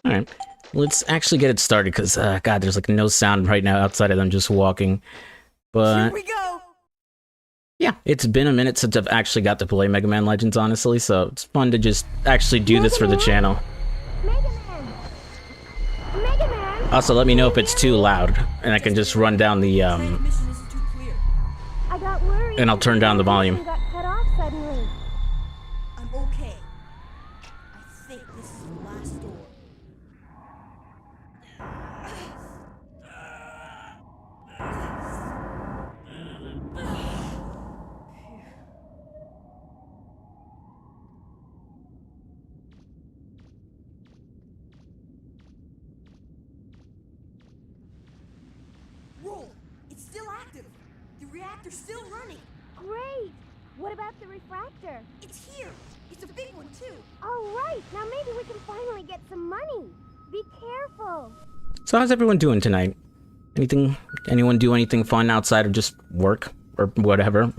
Alright, let's actually get it started, because, God, there's like no sound right now outside of them just walking. But Here we go! yeah, it's been a minute since I've actually got to play Mega Man Legends, honestly, so it's fun to just actually do this for the channel. Mega Man! Mega Man! Also, let me know if it's too loud, and I can just run down the, Transmission isn't too clear. I got worried. and I'll turn down the volume. Got cut off suddenly. I'm okay. I think this is the last door. Roll! It's still active. The reactor's still running. Great! What about the refractor? It's here. It's a big one too. All right, now maybe we can finally get some money. Be careful. So how's everyone doing tonight? Anyone do anything fun outside of just work? Or whatever?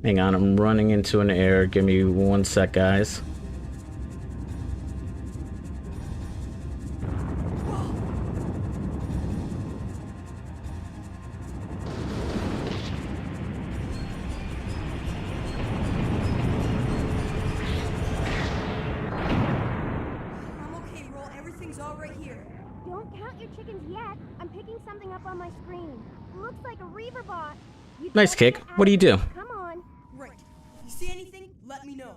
Hang on, I'm running into an error. Give me 1 sec, guys. I'm okay, Roll. Everything's all right here. Don't count your chickens yet. I'm picking something up on my screen. Looks like a Reaver bot. You Nice just kick. get What do you do? Come on. Right. If you see anything, let me know.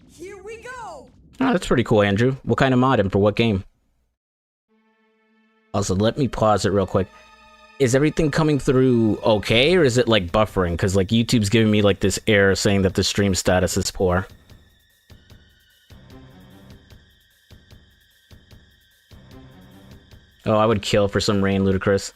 Here we go! Oh, that's pretty cool, Andrew. What kind of mod and for what game? Also, let me pause it real quick. Is everything coming through okay, or is it like buffering? Because like YouTube's giving me like this error saying that the stream status is poor. Oh, I would kill for some rain, Ludicrous.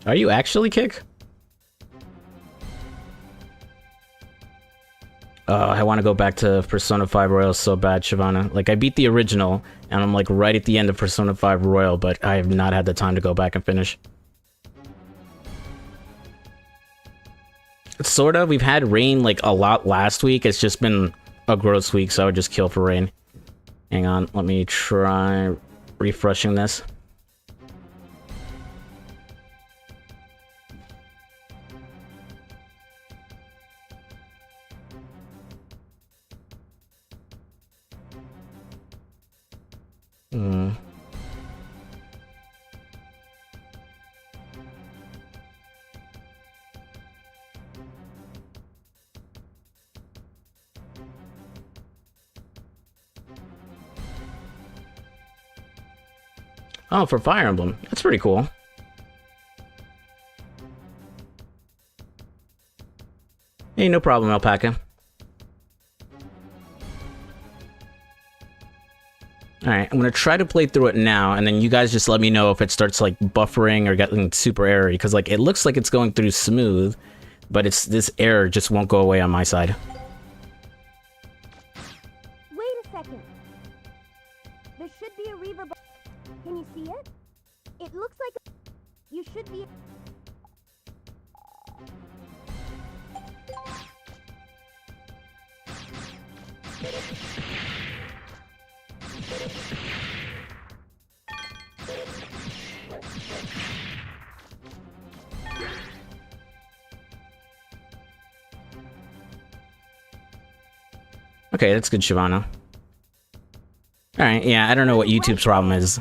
Are you actually Kick? I want to go back to Persona 5 Royal so bad, Shyvana. Like, I beat the original, and I'm like right at the end of Persona 5 Royal, but I have not had the time to go back and finish. Sort of. We've had rain like a lot last week. It's just been a gross week, so I would just kill for rain. Hang on, let me try refreshing this. Oh, for Fire Emblem. That's pretty cool. Hey, no problem, Alpaca. Alright, I'm gonna try to play through it now, and then you guys just let me know if it starts, like, buffering or getting super error, because, like, it looks like it's going through smooth, but it's this error just won't go away on my side. Wait a second. There should be a Reaver bot. Can you see it? It looks like you should be. Okay, that's good, Shyvana. Alright, yeah, I don't know what YouTube's problem is.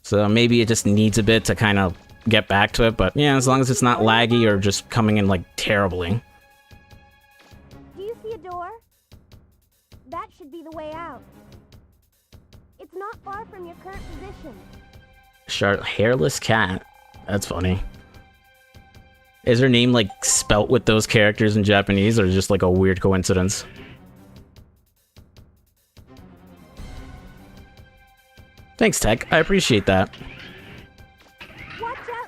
So maybe it just needs a bit to kind of get back to it, but yeah, as long as it's not laggy or just coming in, like, terribly. Do you see a door? That should be the way out. It's not far from your current position. Hairless cat. That's funny. Is her name, like, spelt with those characters in Japanese, or just, like, a weird coincidence? Thanks, Tech. I appreciate that. Watch out,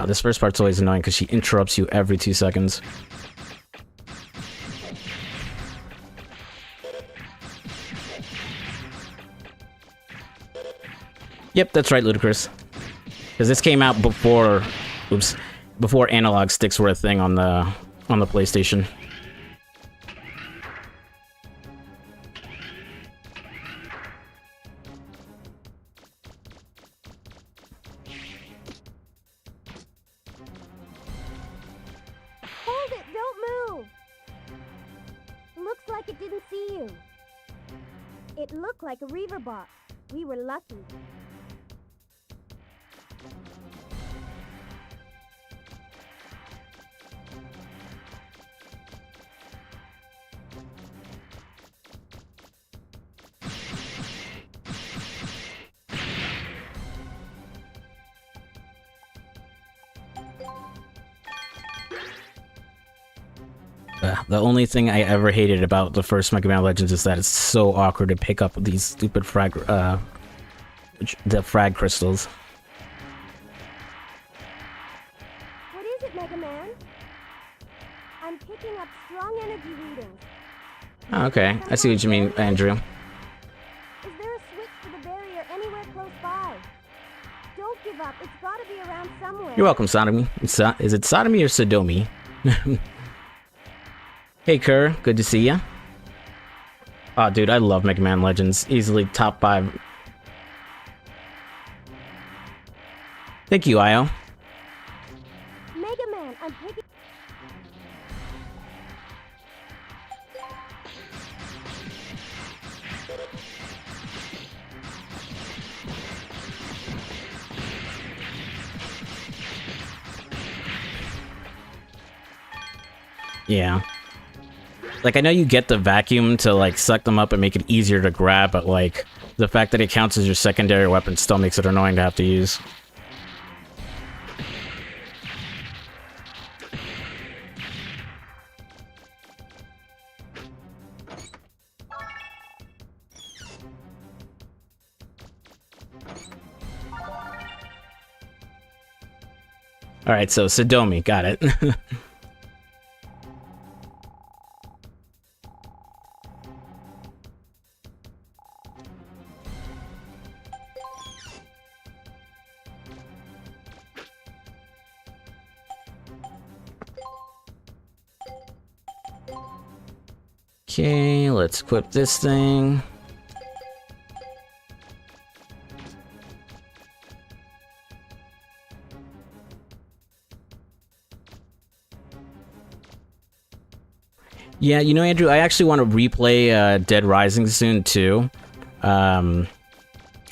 This first part's always annoying because she interrupts you every 2 seconds. Yep, that's right, Ludicrous. Because this came out before, before analog sticks were a thing on the PlayStation. Hold it! Don't move! Looks like it didn't see you. It looked like a Reaver box. We were lucky. The only thing I ever hated about the first Mega Man Legends is that it's so awkward to pick up these stupid frag crystals. What is it, Mega Man? I'm picking up strong energy readings. Oh, okay, I see what you mean, Andrew. Is there a switch for the barrier anywhere close by? Don't give up. It's gotta be around somewhere. You're welcome, Sodomy. Is it Sodomy or Sodomy? Hey, Kerr. Good to see ya. Oh, dude, I love Mega Man Legends. Easily top 5. Thank you, Io. Mega Man, I'm picking... Yeah. Like, I know you get the vacuum to, like, suck them up and make it easier to grab, but, like, the fact that it counts as your secondary weapon still makes it annoying to have to use. Alright, so Sodomy, got it. Okay, let's equip this thing. Yeah, you know, Andrew, I actually want to replay Dead Rising soon, too.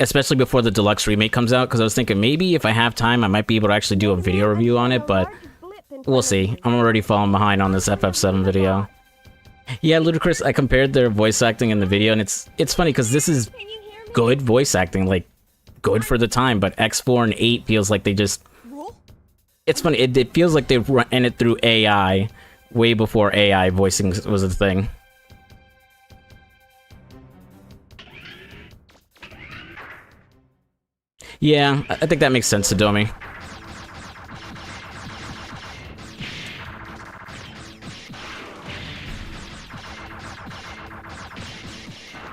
Especially before the deluxe remake comes out, because I was thinking maybe if I have time, I might be able to actually do a video review on it, but we'll see. I'm already falling behind on this FF7 video. Yeah, Ludicrous, I compared their voice acting in the video, and it's funny, because this is good voice acting, like, good for the time, but X4 and 8 feels like they just... It's funny, it feels like they ran it through AI way before AI voicing was a thing. Yeah, I think that makes sense, Sodomy.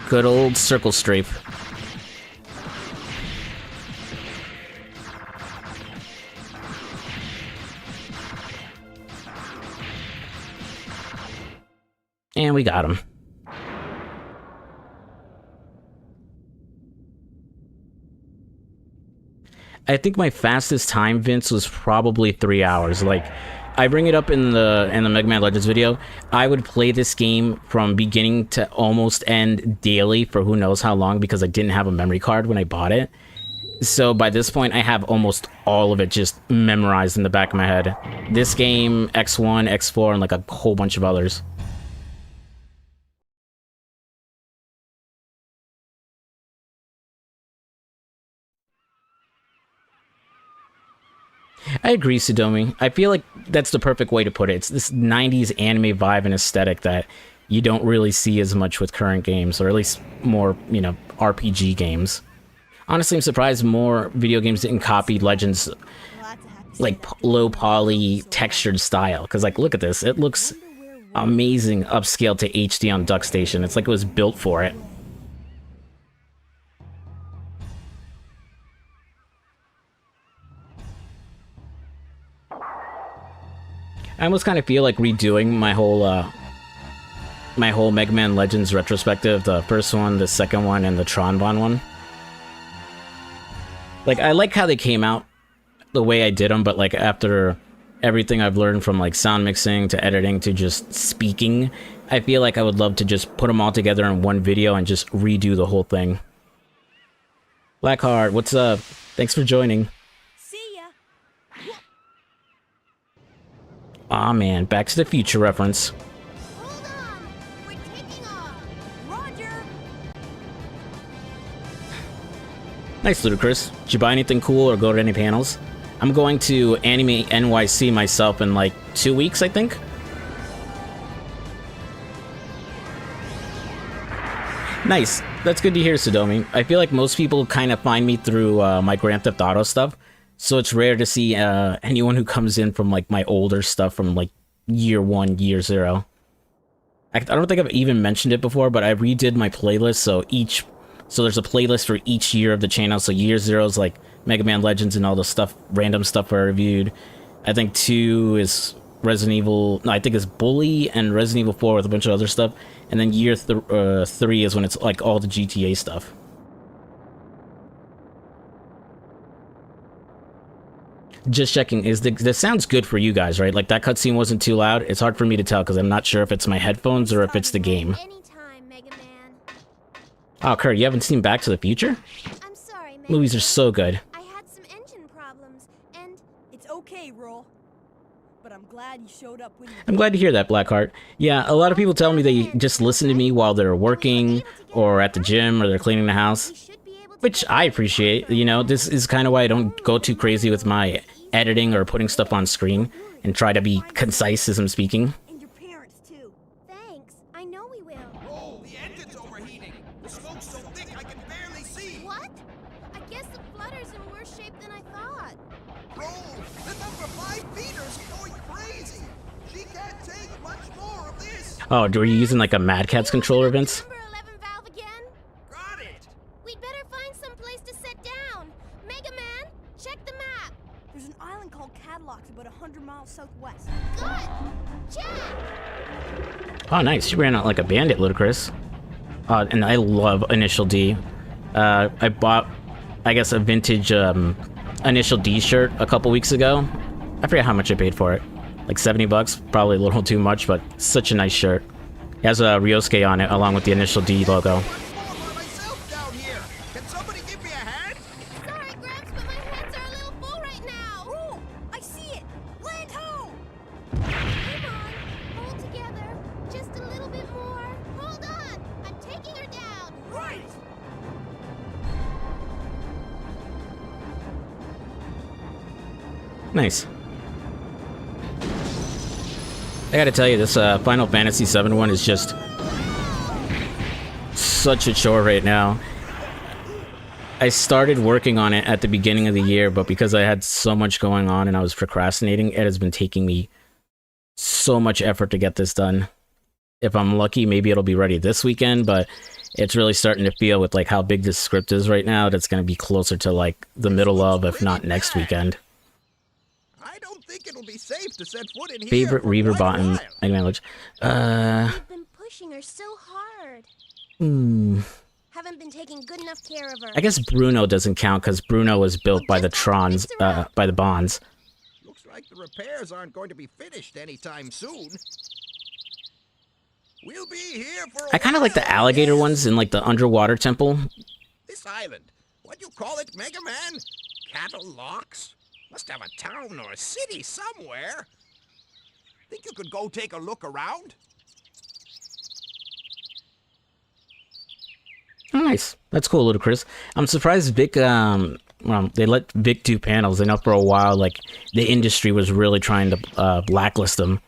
Good old circle strafe. And we got him. I think my fastest time, Vince, was probably 3 hours. Like, I bring it up in the Mega Man Legends video. I would play this game from beginning to almost end daily for who knows how long because I didn't have a memory card when I bought it. So by this point, I have almost all of it just memorized in the back of my head. This game, X1, X4, and like a whole bunch of others. I agree, Sodomy. I feel like that's the perfect way to put it. It's this 90s anime vibe and aesthetic that you don't really see as much with current games, or at least more, you know, RPG games. Honestly, I'm surprised more video games didn't copy Legends like low poly textured style. Because like, look at this, it looks amazing upscaled to HD on DuckStation. It's like it was built for it. I almost kind of feel like redoing my whole Mega Man Legends retrospective, the first one, the second one, and the Tronbon one. Like, I like how they came out the way I did them, but like after everything I've learned from like sound mixing to editing to just speaking, I feel like I would love to just put them all together in one video and just redo the whole thing. Blackheart, what's up? Thanks for joining. See ya. Aw man, Back to the Future reference. Hold on! We're taking off! Roger. Nice, Ludicrous. Did you buy anything cool or go to any panels? I'm going to Anime NYC myself in like 2 weeks, I think. Nice. That's good to hear, Sodomi. I feel like most people kind of find me through my Grand Theft Auto stuff, so it's rare to see anyone who comes in from like my older stuff from like year 1, year 0. I don't think I've even mentioned it before, but I redid my playlist, so there's a playlist for each year of the channel. So year 0 is like Mega Man Legends and all the stuff, random stuff I reviewed. I think 2 is Resident Evil, no, I think it's Bully and Resident Evil 4 with a bunch of other stuff. And then year 3 is when it's like all the GTA stuff. Just checking, this sounds good for you guys, right? Like that cutscene wasn't too loud. It's hard for me to tell because I'm not sure if it's my headphones or if it's the game. Anytime, Mega Man. Oh, Kurt, you haven't seen Back to the Future? I'm sorry, Mega Movies are Man. so good. I had some engine problems, and It's okay, Roll. But I'm glad you showed up when you I'm glad to hear that, Blackheart. Yeah, a lot of people tell me they just listen to me while they're working or at the gym or they're cleaning the house, we should be able to which I appreciate. You know, this is kind of why I don't go too crazy with my editing or putting stuff on screen and try to be concise as I'm speaking. and your parents too. Thanks. I know we will. Oh, the engine's overheating. The smoke's so thick I can barely see. What? I guess the flutter's in worse shape than I thought. Roll, the number 5 feeder's going crazy. She can't take much more of this. Oh, were you using like a Mad Catz controller, Vince? Number 11 valve again? Got it. We'd better find some place to sit down. Mega Man, check the map. There's an island called Cadilloc's about 100 miles southwest. Good. Check. Oh, nice. You ran out like a bandit, Ludicrous. And I love Initial D. I bought, I guess, a vintage Initial D shirt a couple weeks ago. I forget how much I paid for it. Like 70 bucks, probably a little too much, but such a nice shirt. It has a Ryosuke on it along with the Initial D logo. I'm all by myself down here. Can somebody give me a hand? Sorry, Gramps, but my hands are a little full right now. Roll! I see it! Land ho! Come on, hold together. Just a little bit more. Hold on. I'm taking her down. Right! Nice. I gotta tell you, this Final Fantasy VII one is just such a chore right now. I started working on it at the beginning of the year, but because I had so much going on and I was procrastinating, it has been taking me so much effort to get this done. If I'm lucky, maybe it'll be ready this weekend, but it's really starting to feel with like how big this script is right now, that's gonna be closer to like the middle of, if not next weekend. I don't think it'll be safe to set foot in here. Favorite for Reaver quite a bot in while. Mega Man Legends? I've been pushing her so hard. Haven't been taking good enough care of her. I guess Bruno doesn't count because Bruno was built by the Trons, by the Bonds. Looks like the repairs aren't going to be finished anytime soon. We'll be here for a I kind of like the while, alligator yes. ones in like the underwater temple. This island, what you call it, Mega Man? Cattle Locks? Must have a town or a city somewhere. Think you could go take a look around? Nice. That's cool, Ludicrous. I'm surprised Vic, well, they let Vic do panels. I know for a while, like, the industry was really trying to blacklist him.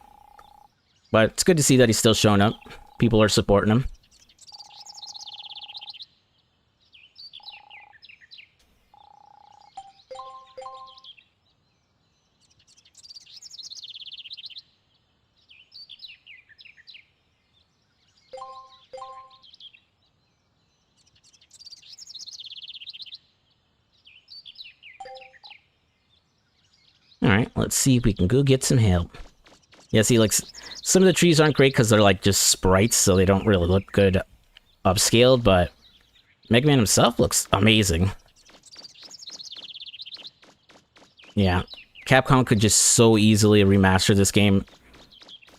But it's good to see that he's still showing up. People are supporting him. Alright, let's see if we can go get some help. Yeah, see, like, some of the trees aren't great because they're, like, just sprites, so they don't really look good upscaled, but Mega Man himself looks amazing. Yeah, Capcom could just so easily remaster this game.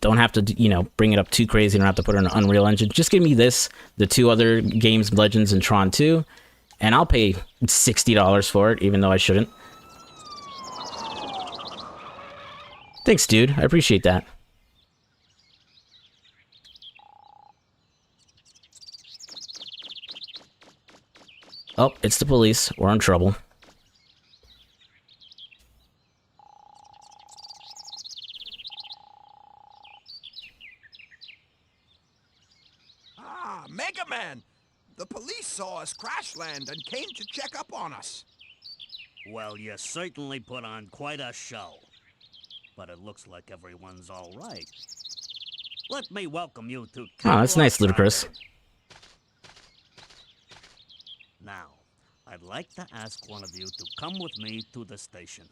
Don't have to, you know, bring it up too crazy and have to put it on an Unreal Engine. Just give me this, the 2 other games, Legends and Tron 2, and I'll pay $60 for it, even though I shouldn't. Thanks, dude. I appreciate that. Oh, it's the police. We're in trouble. Ah, Mega Man! The police saw us crash land and came to check up on us. Well, you certainly put on quite a show. But it looks like everyone's all right. Let me welcome you to... Oh, that's nice, Ludicrous. Now, I'd like to ask one of you to come with me to the station.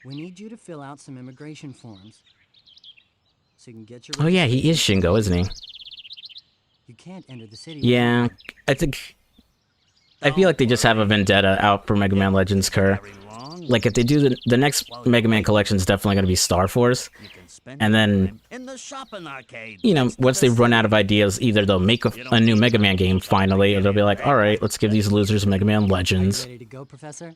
We need you to fill out some immigration forms. So you can get your... Oh yeah, he is Shingo, isn't he? You can't enter the city. Yeah, I think... I feel like they just have a vendetta out for Mega Man Legends Kerr. Like, if they do the next Mega Man collection is definitely going to be Star Force. And then, you know, once they run out of ideas, either they'll make a new Mega Man game finally, or they'll be like, alright, let's give these losers Mega Man Legends. Ready to go, Professor?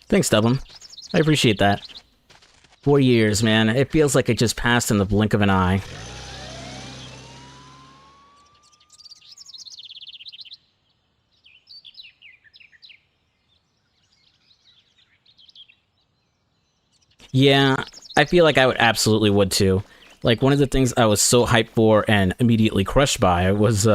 Thanks, Dublin. I appreciate that. 4 years, man. It feels like it just passed in the blink of an eye. Yeah, I feel like I would absolutely would too. Like, one of the things I was so hyped for and immediately crushed by was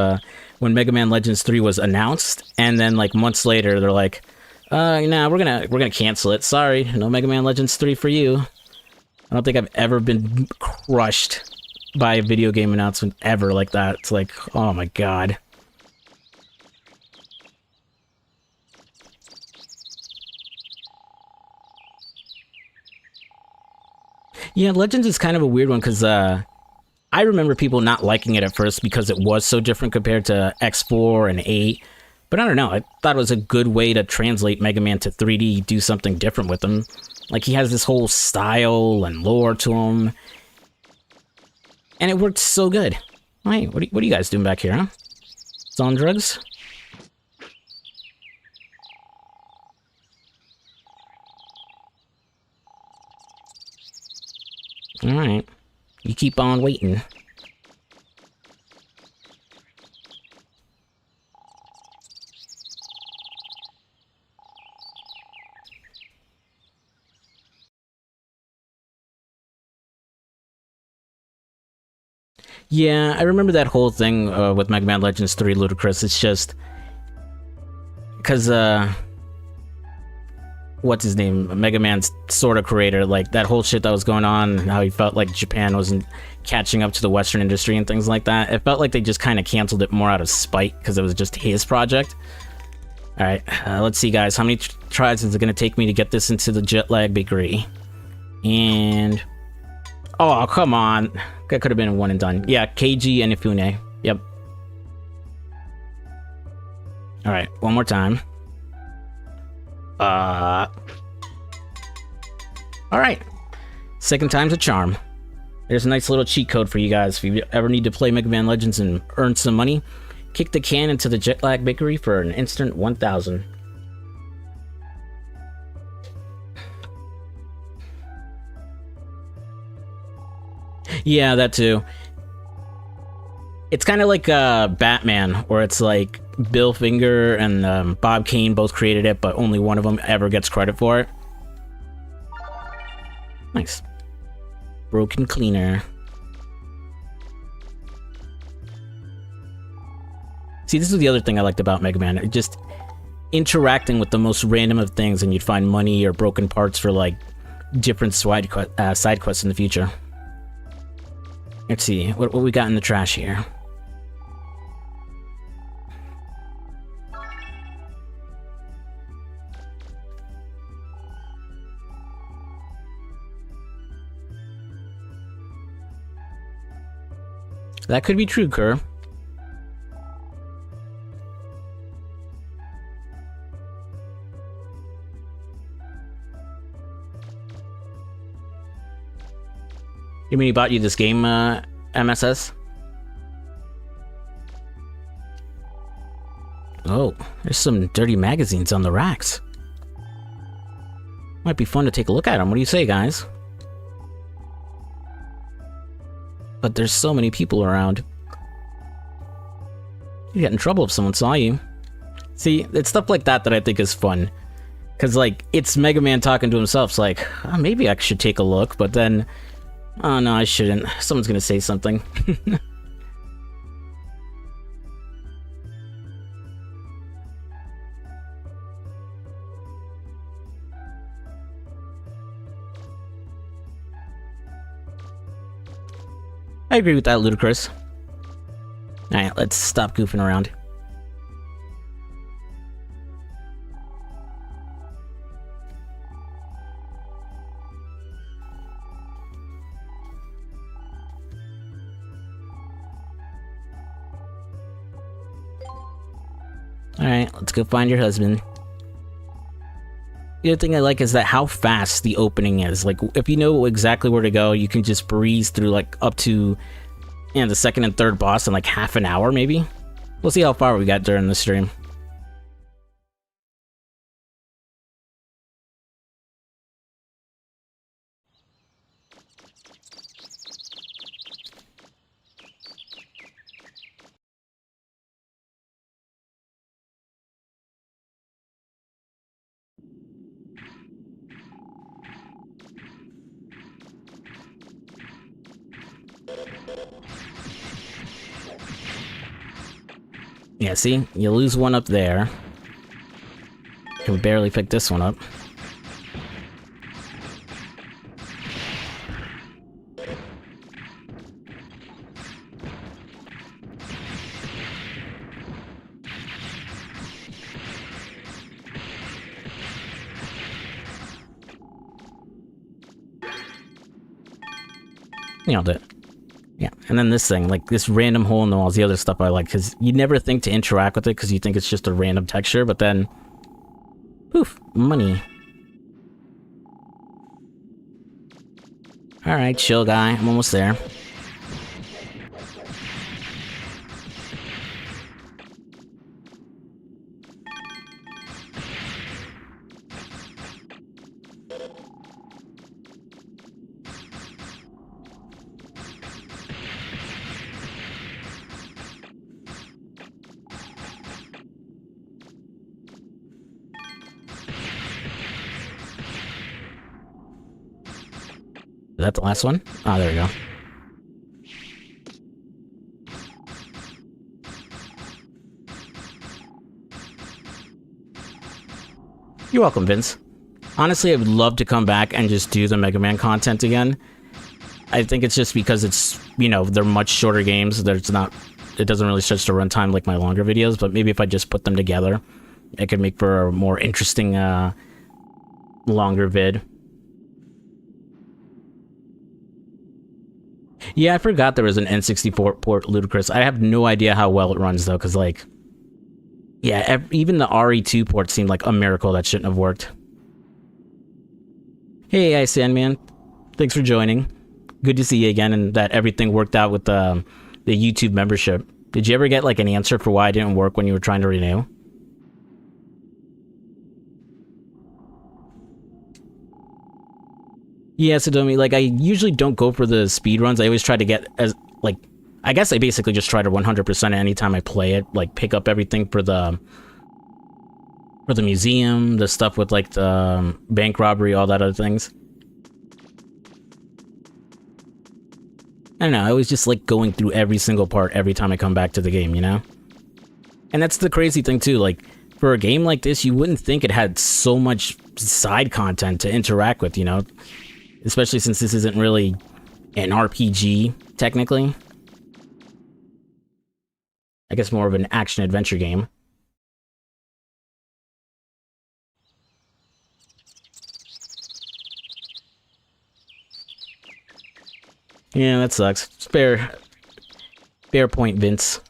when Mega Man Legends 3 was announced, and then like months later they're like, nah, we're gonna cancel it. Sorry, no Mega Man Legends 3 for you. I don't think I've ever been crushed by a video game announcement ever like that. It's like, oh my god. Yeah, Legends is kind of a weird one because I remember people not liking it at first because it was so different compared to X4 and 8. But I don't know, I thought it was a good way to translate Mega Man to 3D, do something different with him. Like, he has this whole style and lore to him. And it worked so good. Hey, what are you guys doing back here, huh? Selling drugs? Alright. You keep on waiting. Yeah, I remember that whole thing with Mega Man Legends 3 Ludicrous. It's just... because, what's his name? Mega Man's sort of creator, like, that whole shit that was going on, how he felt like Japan wasn't catching up to the Western industry and things like that. It felt like they just kind of canceled it more out of spite, because it was just his project. Alright, let's see, guys. How many tries is it going to take me to get this into the Jet Lag Bakery? And... oh, come on. That could have been a one and done. Yeah, KG and Ifune. Yep. Alright, one more time. Alright. Second time's a charm. There's a nice little cheat code for you guys. If you ever need to play Mega Man Legends and earn some money, kick the can into the Jet Lag Bakery for an instant 1,000. Yeah, that too. It's kind of like Batman, where it's like Bill Finger and Bob Kane both created it, but only one of them ever gets credit for it. Nice. Broken cleaner. See, this is the other thing I liked about Mega Man. Just interacting with the most random of things, and you'd find money or broken parts for like different side quests in the future. Let's see, what we got in the trash here? That could be true, Kerr. You mean he bought you this game, MSS? Oh, there's some dirty magazines on the racks. Might be fun to take a look at them. What do you say, guys? But there's so many people around. You'd get in trouble if someone saw you. See, it's stuff like that that I think is fun. Because, like, it's Mega Man talking to himself. It's like, oh, maybe I should take a look, but then... Oh, no, I shouldn't. Someone's gonna say something. I agree with that, Ludicrous. Alright, let's stop goofing around. Alright, let's go find your husband. The other thing I like is that how fast the opening is. Like, if you know exactly where to go, you can just breeze through, like, up to, you know, the second and third boss in, like, half an hour, maybe? We'll see how far we got during the stream. Yeah, see? You lose one up there. Can barely pick this one up. Nailed it. Yeah, and then this thing, like this random hole in the wall is the other stuff I like, because you never think to interact with it because you think it's just a random texture, but then... Poof, money. Alright, chill guy, I'm almost there. Is that the last one? Oh, there we go. You're welcome, Vince. Honestly, I would love to come back and just do the Mega Man content again. I think it's just because it's, you know, they're much shorter games. There's not, it doesn't really stretch the runtime like my longer videos, but maybe if I just put them together, it could make for a more interesting, longer vid. Yeah, I forgot there was an N64 port, Ludicrous. I have no idea how well it runs, though, because, like... Yeah, even the RE2 port seemed like a miracle that shouldn't have worked. Hey, Sandman. Thanks for joining. Good to see you again, and that everything worked out with the YouTube membership. Did you ever get, like, an answer for why it didn't work when you were trying to renew? Yeah, Sodomi, like, I usually don't go for the speed runs. I always try to get as, like, I guess I basically just try to 100% anytime I play it. Like, pick up everything for the museum, the stuff with, like, the bank robbery, all that other things. I don't know, I always just like going through every single part every time I come back to the game, you know? And that's the crazy thing, too. Like, for a game like this, you wouldn't think it had so much side content to interact with, you know? Especially since this isn't really an RPG, technically. I guess more of an action-adventure game. Yeah, that sucks. Spare. Fair point, Vince.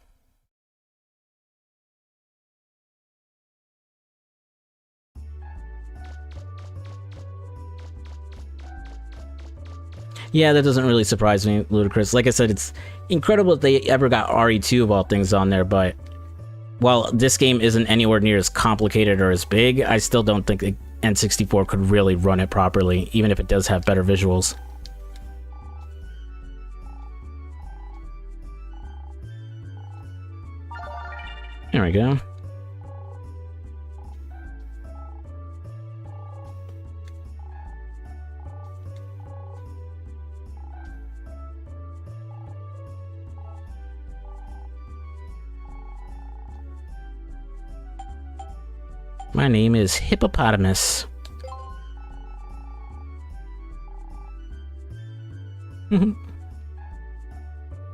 Yeah, that doesn't really surprise me, Ludicrous. Like I said, it's incredible that they ever got RE2 of all things on there, but while this game isn't anywhere near as complicated or as big, I still don't think the N64 could really run it properly, even if it does have better visuals. There we go. My name is Hippopotamus.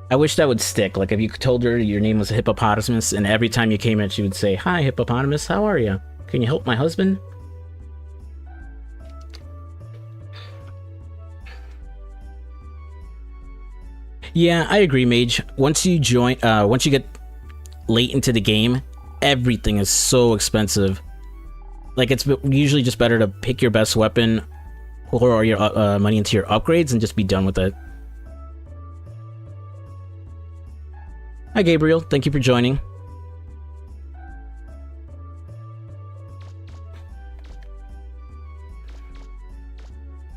I wish that would stick. Like, if you told her your name was a hippopotamus, and every time you came in, she would say, "Hi, hippopotamus, how are you? Can you help my husband?" Yeah, I agree, Mage. Once you get late into the game, everything is so expensive. Like, it's usually just better to pick your best weapon, pour all your money into your upgrades, and just be done with it. Hi, Gabriel. Thank you for joining.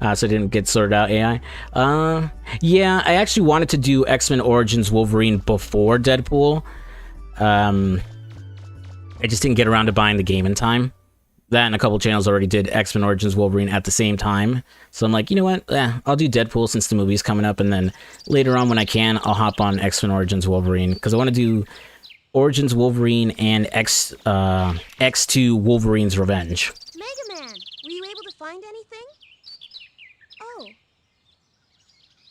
So it didn't get sorted out, AI. Yeah, I actually wanted to do X-Men Origins Wolverine before Deadpool. I just didn't get around to buying the game in time. That and a couple channels already did X-Men Origins Wolverine at the same time. So I'm like, you know what? I'll do Deadpool since the movie's coming up, and then later on when I can, I'll hop on X-Men Origins Wolverine, because I want to do Origins Wolverine and X2 Wolverine's Revenge. Mega Man, were you able to find anything? Oh.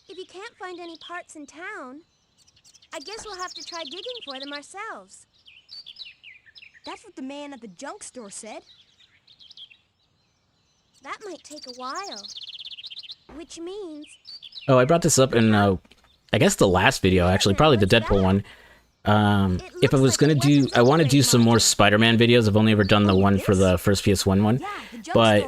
If you can't find any parts in town, I guess we'll have to try digging for them ourselves. That's what the man at the junk store said. That might take a while. Which means... Oh, I brought this up in, I guess the last video, actually, probably the Deadpool one. If I was gonna do... I want to do some more Spider-Man videos. I've only ever done the one for the first PS1 one. But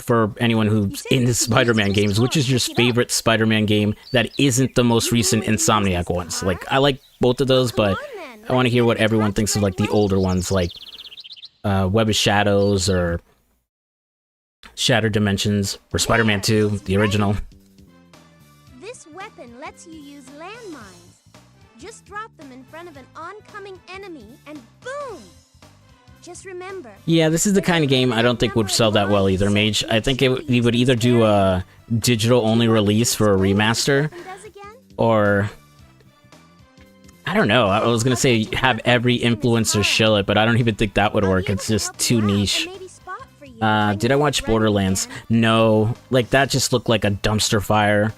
for anyone who's into Spider-Man games, which is your favorite Spider-Man game that isn't the most recent Insomniac ones? Like, I like both of those, but I want to hear what everyone thinks of, like, the older ones, like Web of Shadows, or Shattered Dimensions, or Spider-Man 2, the original. This weapon lets you use landmines. Just drop them in front of an oncoming enemy, and boom! Just remember... Yeah, this is the kind of game I don't think would sell that well either, Mage. I think we would either do a digital-only release for a remaster, or... I don't know, I was gonna say have every influencer shill it, but I don't even think that would work. It's just too niche. Did I watch Borderlands? No. Like, that just looked like a dumpster fire.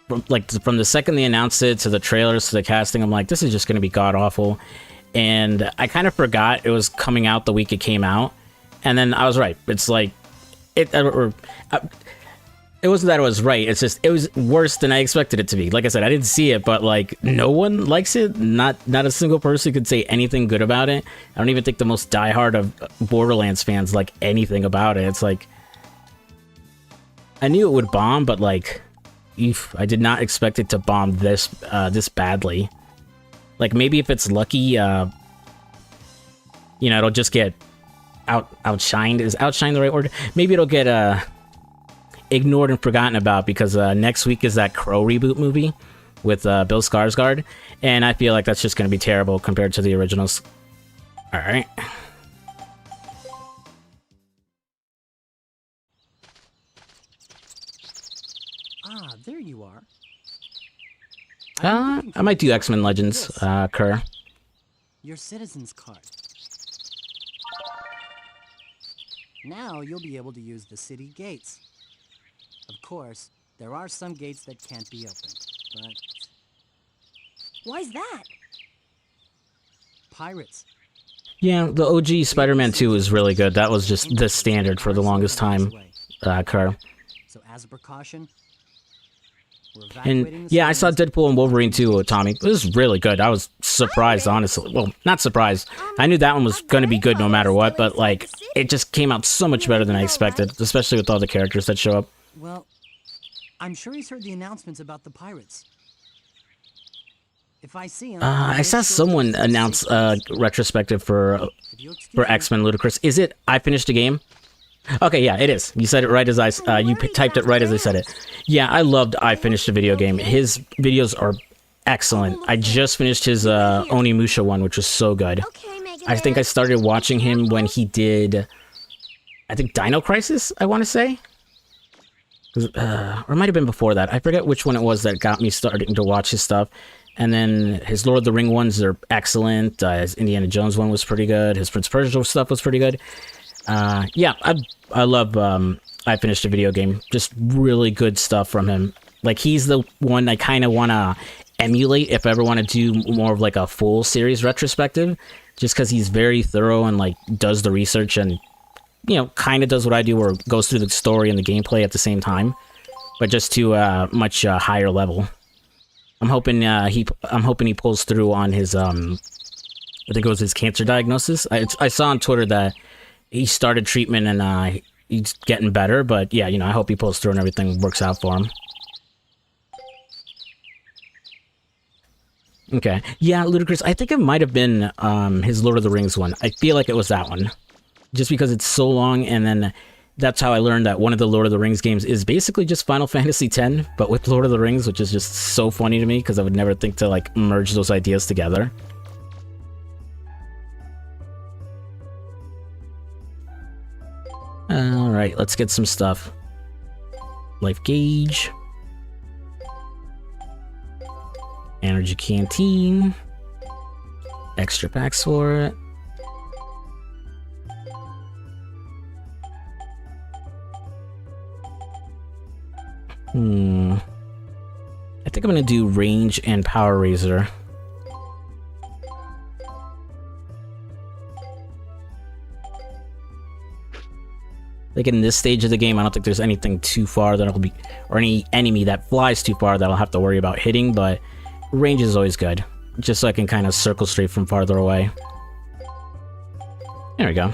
From the second they announced it, to the trailers, to the casting, I'm like, this is just gonna be god-awful. And I kind of forgot it was coming out the week it came out. And then I was right. It's like... It wasn't that it was right, it's just, it was worse than I expected it to be. Like I said, I didn't see it, but, like, no one likes it. Not a single person could say anything good about it. I don't even think the most diehard of Borderlands fans like anything about it. It's like... I knew it would bomb, but, like... I did not expect it to bomb this badly. Like, maybe if it's lucky, you know, it'll just get outshined. Is outshine the right word? Maybe it'll get, ignored and forgotten about, because next week is that Crow reboot movie with Bill Skarsgård, and I feel like that's just going to be terrible compared to the originals. Alright. Ah, there you are. I might do X-Men Legends, Kerr. Your citizen's card. Now you'll be able to use the city gates. Of course, there are some gates that can't be opened, but... Why's that? Pirates. Yeah, the OG Spider-Man 2 is really good. That was just the standard for the longest time, Kerr. So as a precaution, We're And evacuating the yeah, I saw civilians. Deadpool and Wolverine 2, Tommy. It was really good. I was surprised, honestly. Well, not surprised. I knew that one was going to be good no matter what, but like, it just came out so much better than I expected, especially with all the characters that show up. Well, I'm sure he's heard the announcements about the pirates. If I see him, I saw someone announce retrospective for X-Men Ludicrous. Is it I finished the game? Okay, yeah, it is. You said it right as typed it right as I said it. Yeah, I loved I finished the video game. His videos are excellent. I just finished his Onimusha one, which was so good. I think I started watching him when he did, I think Dino Crisis, I want to say. Or it might have been before that. I forget which one it was that got me starting to watch his stuff. And then his Lord of the Ring ones are excellent. His Indiana Jones one was pretty good. His Prince Persia stuff was pretty good. Yeah, I love I finished a video game. Just really good stuff from him. Like, he's the one I kind of want to emulate if I ever want to do more of like a full series retrospective. Just because he's very thorough and like does the research and, you know, kind of does what I do, or goes through the story and the gameplay at the same time, but just to a much higher level. I'm hoping he pulls through on his I think it was his cancer diagnosis. I saw on Twitter that he started treatment and he's getting better, but yeah, you know, I hope he pulls through and everything works out for him. Okay, yeah, Ludicrous. I think it might have been his Lord of the Rings one. I feel like it was that one, just because it's so long, and then that's how I learned that one of the Lord of the Rings games is basically just Final Fantasy X, but with Lord of the Rings, which is just so funny to me because I would never think to like merge those ideas together. Alright, let's get some stuff. Life Gauge. Energy Canteen. Extra packs for it. I think I'm gonna do range and power razor. Like, in this stage of the game, I don't think there's anything too far that I'll be, or any enemy that flies too far that I'll have to worry about hitting, but range is always good, just so I can kind of circle straight from farther away. There we go.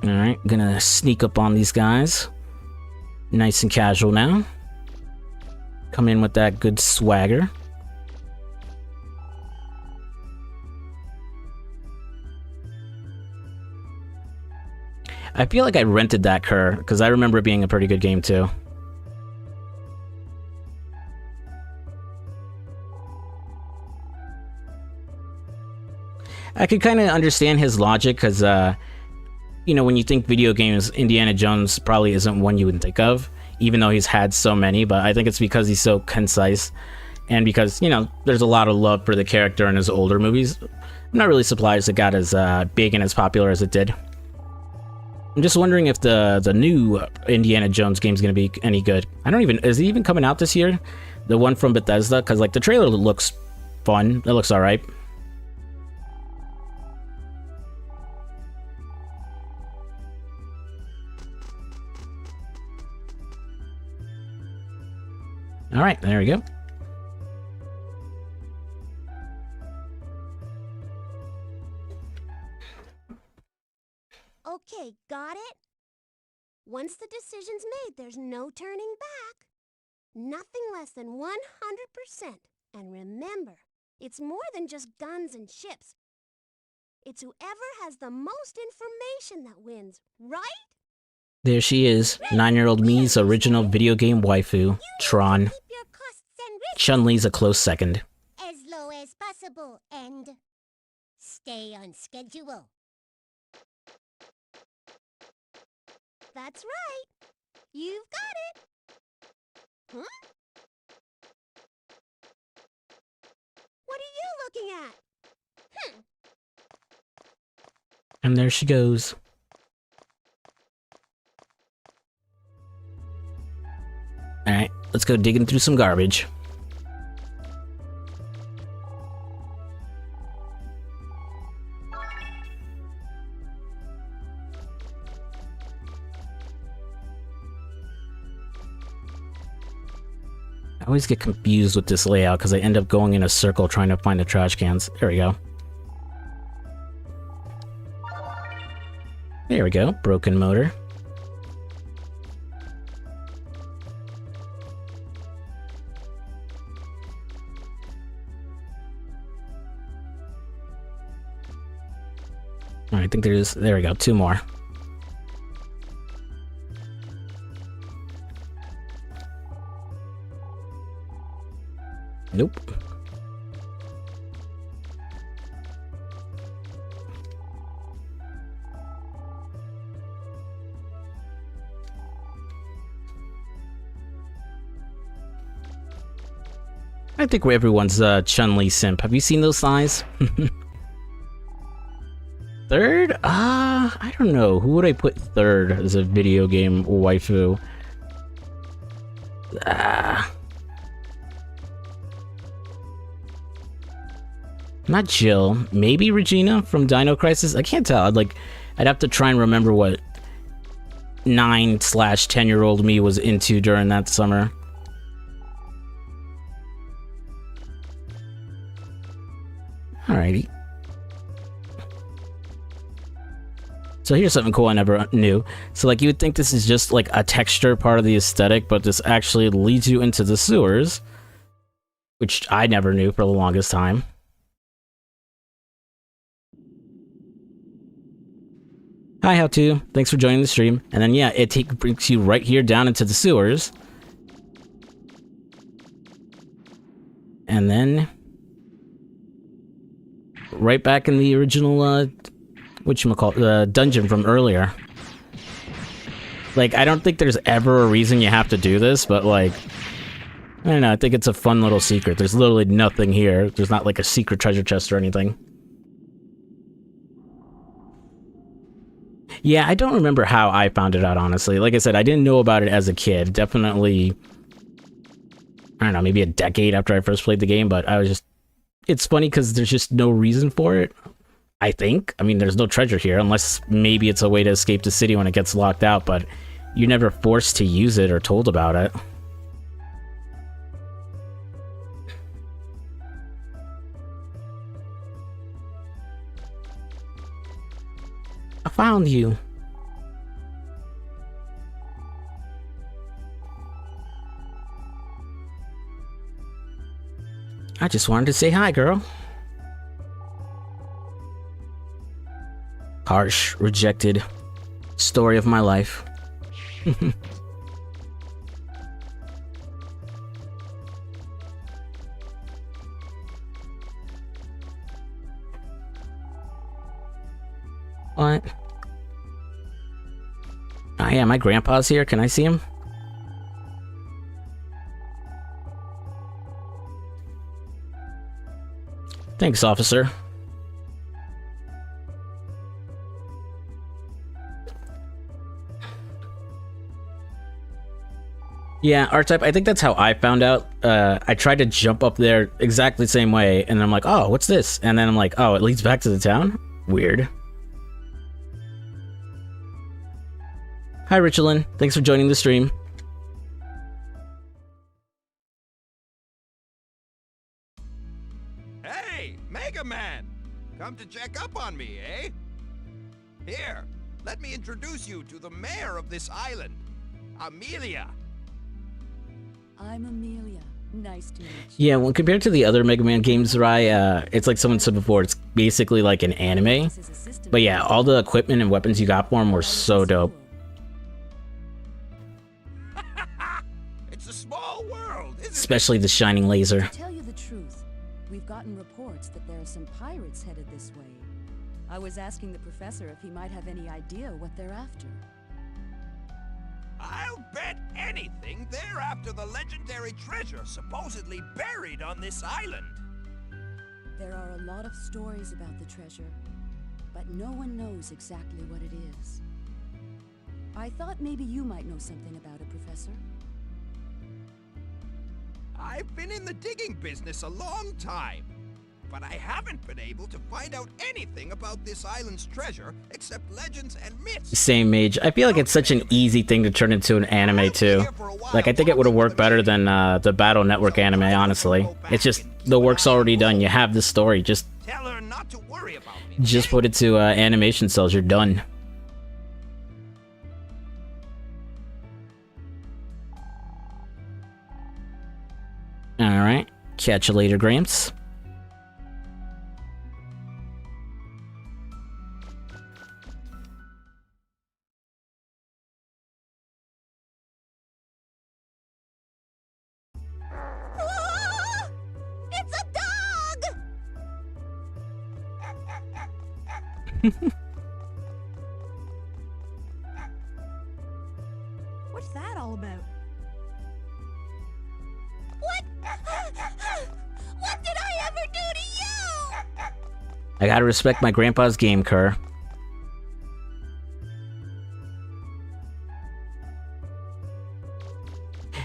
Alright, gonna sneak up on these guys. Nice and casual now. Come in with that good swagger. I feel like I rented that cur, because I remember it being a pretty good game too. I could kind of understand his logic, because, you know, when you think video games, Indiana Jones probably isn't one you would think of, even though he's had so many, but I think it's because he's so concise, and because, you know, there's a lot of love for the character in his older movies. I'm not really surprised it got as big and as popular as it did. I'm just wondering if the new Indiana Jones game is going to be any good. I don't even... Is it even coming out this year? The one from Bethesda? Because, like, the trailer looks fun. It looks alright. Alright, there we go. Okay, got it? Once the decision's made, there's no turning back. Nothing less than 100%. And remember, it's more than just guns and ships. It's whoever has the most information that wins, right? There she is, 9-year-old me's original video game waifu, Tron. Chun-Li's a close second. As low as possible and stay on schedule. That's right. You've got it. Huh? What are you looking at? And there she goes. Alright, let's go digging through some garbage. always get confused with this layout because I end up going in a circle trying to find the trash cans. There we go. There we go. Broken motor. I think there we go, 2 more. Nope. I think everyone's Chun-Li simp. Have you seen those thighs? Third? I don't know. Who would I put third as a video game waifu? Not Jill. Maybe Regina from Dino Crisis? I can't tell. I'd have to try and remember what 9/10-year-old me was into during that summer. Alrighty. So here's something cool I never knew. So like you would think this is just like a texture part of the aesthetic, but this actually leads you into the sewers, which I never knew for the longest time. Hi, how to? Thanks for joining the stream. And then yeah, it brings you right here down into the sewers. And then right back in the original whatchamacallit, dungeon from earlier. Like, I don't think there's ever a reason you have to do this, but like, I don't know, I think it's a fun little secret. There's literally nothing here. There's not like a secret treasure chest or anything. Yeah, I don't remember how I found it out, honestly. Like I said, I didn't know about it as a kid. Definitely, I don't know, maybe a decade after I first played the game, but I was just, it's funny because there's just no reason for it. I think. I mean, there's no treasure here, unless maybe it's a way to escape the city when it gets locked out, but you're never forced to use it or told about it. I found you. I just wanted to say hi, girl. Harsh, rejected. Story of my life. What? Oh yeah, my grandpa's here. Can I see him? Thanks, officer. Yeah, R-Type, I think that's how I found out. I tried to jump up there exactly the same way, and I'm like, oh, what's this? And then I'm like, oh, it leads back to the town? Weird. Hi, Richelin. Thanks for joining the stream. Hey, Mega Man! Come to check up on me, eh? Here, let me introduce you to the mayor of this island, Amelia. I'm Amelia. Nice to meet you. Yeah, well, compared to the other Mega Man games, Rai, it's like someone said before, it's basically like an anime. But yeah, all the equipment and weapons you got for him were so dope. It's a small world, isn't Especially the shining laser. To tell you the truth, we've gotten reports that there are some pirates headed this way. I was asking the professor if he might have any idea what they're after. I'll bet anything they're after the legendary treasure supposedly buried on this island. There are a lot of stories about the treasure, but no one knows exactly what it is. I thought maybe you might know something about it, Professor. I've been in the digging business a long time. But I haven't been able to find out anything about this island's treasure except legends and myths. Same, Mage. I feel like it's such an easy thing to turn into an anime too. Like, I think it would have worked better than the Battle Network anime, honestly. It's just, the work's already done. You have the story. Just Tell her not to worry about me. Just put it to animation cells. You're done. Alright. Catch you later, Gramps. Ah! It's a dog! What's that all about? What? What did I ever do to you? I gotta respect my grandpa's game, Kerr.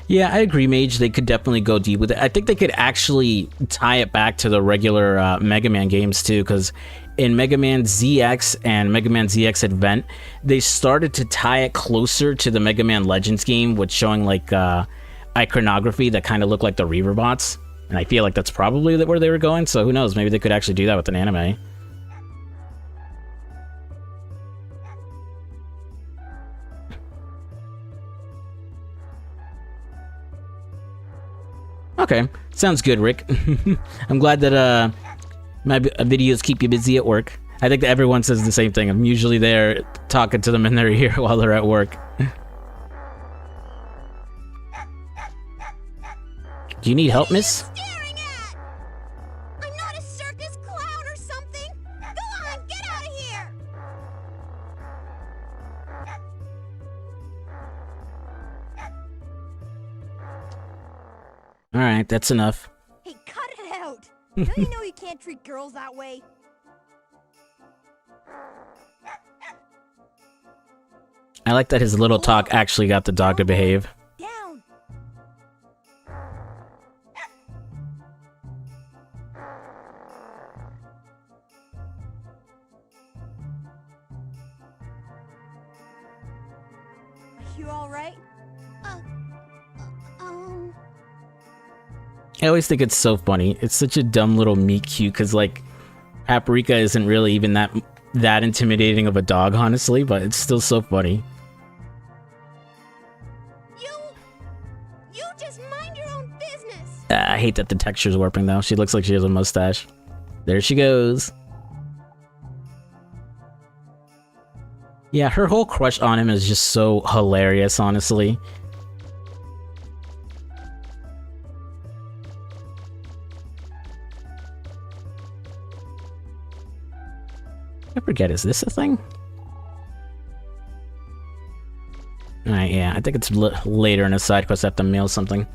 Yeah, I agree, Mage. They could definitely go deep with it. I think they could actually tie it back to the regular Mega Man games, too, because in Mega Man ZX and Mega Man ZX Advent, they started to tie it closer to the Mega Man Legends game with showing, like, iconography that kind of looked like the Reaverbots. And I feel like that's probably where they were going, so who knows? Maybe they could actually do that with an anime. Okay, sounds good, Rick. I'm glad that my videos keep you busy at work. I think that everyone says the same thing. I'm usually there talking to them in their ear while they're at work. Do you need help, miss? Staring at? I'm not a circus clown or something. Go on, get out of here. Alright, that's enough. Hey, cut it out! Don't you know you can't treat girls that way? I like that his little talk actually got the dog to behave. Down! Are you alright? I always think it's so funny. It's such a dumb little meet cute, because, like, Paprika isn't really even that intimidating of a dog, honestly, but it's still so funny. You just mind your own business. I hate that the texture's warping, though. She looks like she has a mustache. There she goes. Yeah, her whole crush on him is just so hilarious, honestly. I forget, is this a thing? Alright, yeah, I think it's later in a side quest I have to mail something.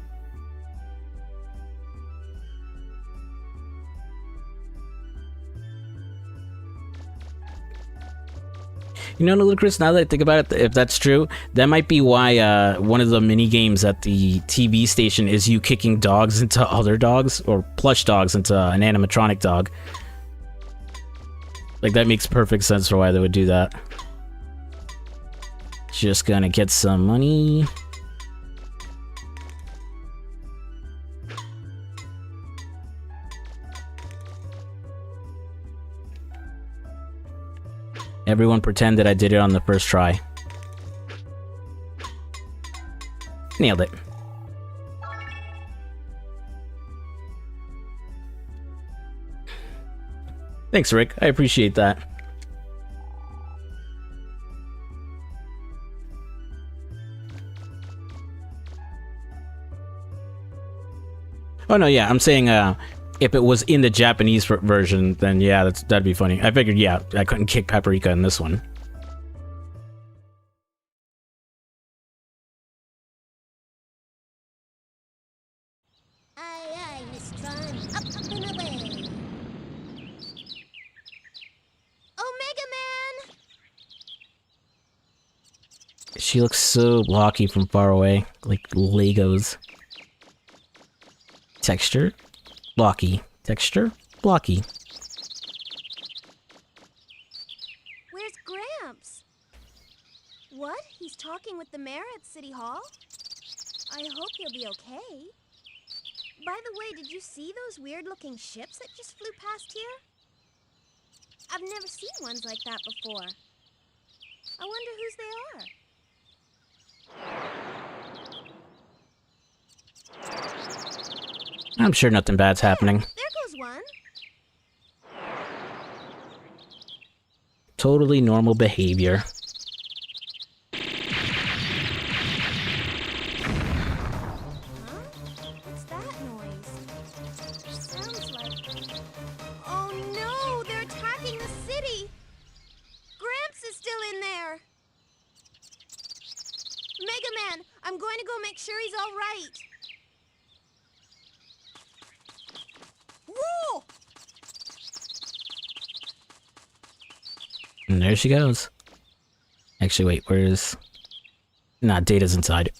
You know, Ludicrous, now that I think about it, if that's true, that might be why one of the mini games at the TV station is you kicking dogs into other dogs, or plush dogs into an animatronic dog. Like, that makes perfect sense for why they would do that. Just gonna get some money. Everyone pretend that I did it on the first try. Nailed it. Thanks, Rick. I appreciate that. Oh no, yeah, I'm saying if it was in the Japanese version, then yeah, that'd be funny. I figured, yeah, I couldn't kick Paprika in this one. Aye, Miss Tron. Up and away. Omega Man! She looks so blocky from far away, like Legos. Texture, blocky. Texture, blocky. Where's Gramps? What? He's talking with the mayor at City Hall? I hope he'll be okay. By the way, did you see those weird-looking ships that just flew past here? I've never seen ones like that before. I wonder whose they are. I'm sure nothing bad's happening. There goes one. Totally normal behavior. What's that noise? Sounds like... Oh no! They're attacking the city! Gramps is still in there! Mega Man, I'm going to go make sure he's all right. Whoa! And there she goes. Actually, wait, where's... Nah, Data's inside.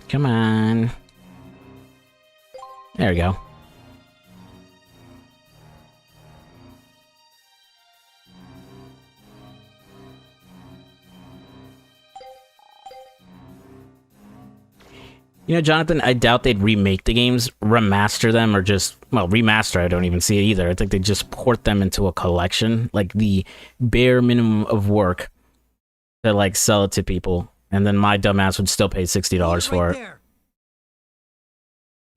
Come on. There we go. You know, Jonathan, I doubt they'd remake the games, remaster them, or just, well, remaster, I don't even see it either. I think they'd just port them into a collection, like the bare minimum of work to, like, sell it to people. And then my dumbass would still pay $60 for it. There.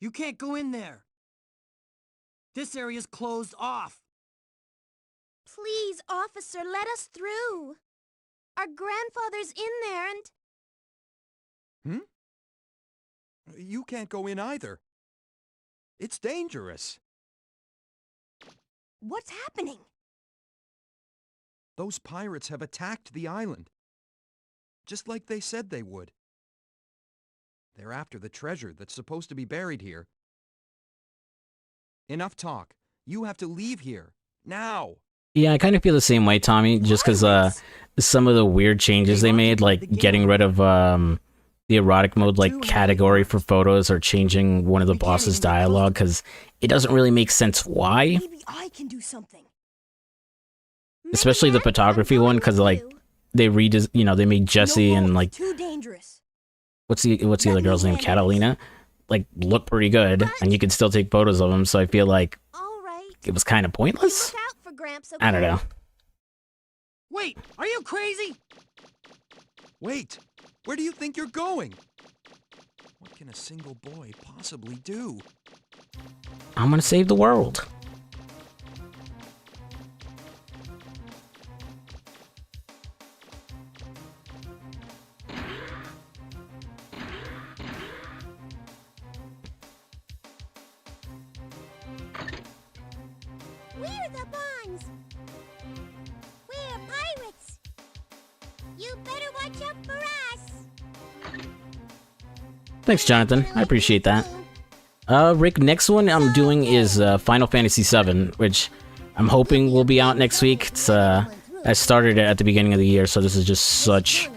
You can't go in there. This area's closed off. Please, officer, let us through. Our grandfather's in there and... Hmm? You can't go in either. It's dangerous. What's happening? Those pirates have attacked the island. Just like they said they would. They're after the treasure that's supposed to be buried here. Enough talk. You have to leave here. Now! Yeah, I kind of feel the same way, Tommy, just because some of the weird changes they made, like getting rid of the erotic mode like category for photos or changing one of the boss's dialogue, because it doesn't really make sense why. Maybe I can do something. Especially the photography one, because like they they made Jessie and like Too dangerous. what's the other girl's name, Catalina, like look pretty good, and you can still take photos of them. So I feel like All right. it was kind of pointless. Look out for Gramps, okay? I don't know. Wait, are you crazy? Wait! Where do you think you're going? What can a single boy possibly do? I'm gonna save the world. We're the Bonds. We're pirates. You better watch out for us. Thanks, Jonathan. I appreciate that. Rick, next one I'm doing is Final Fantasy VII, which I'm hoping will be out next week. It's I started it at the beginning of the year, so this is just such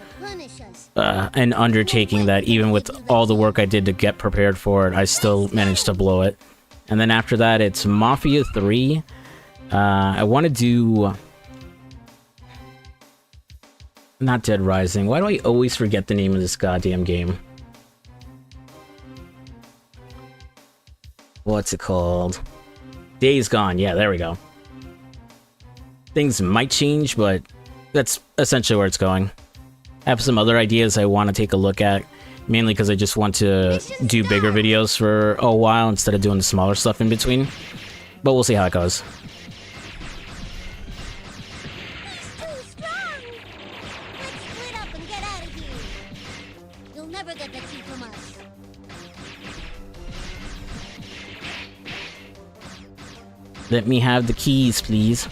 an undertaking that even with all the work I did to get prepared for it, I still managed to blow it. And then after that, it's Mafia 3. I want to do... Not Dead Rising. Why do I always forget the name of this goddamn game? What's it called? Days Gone. Yeah, there we go. Things might change, but that's essentially where it's going. I have some other ideas I want to take a look at, mainly because I just want to do bigger videos for a while instead of doing the smaller stuff in between. But we'll see how it goes. He's too strong. Let's split up and get out of here. You'll never get the key from us. Let me have the keys, please.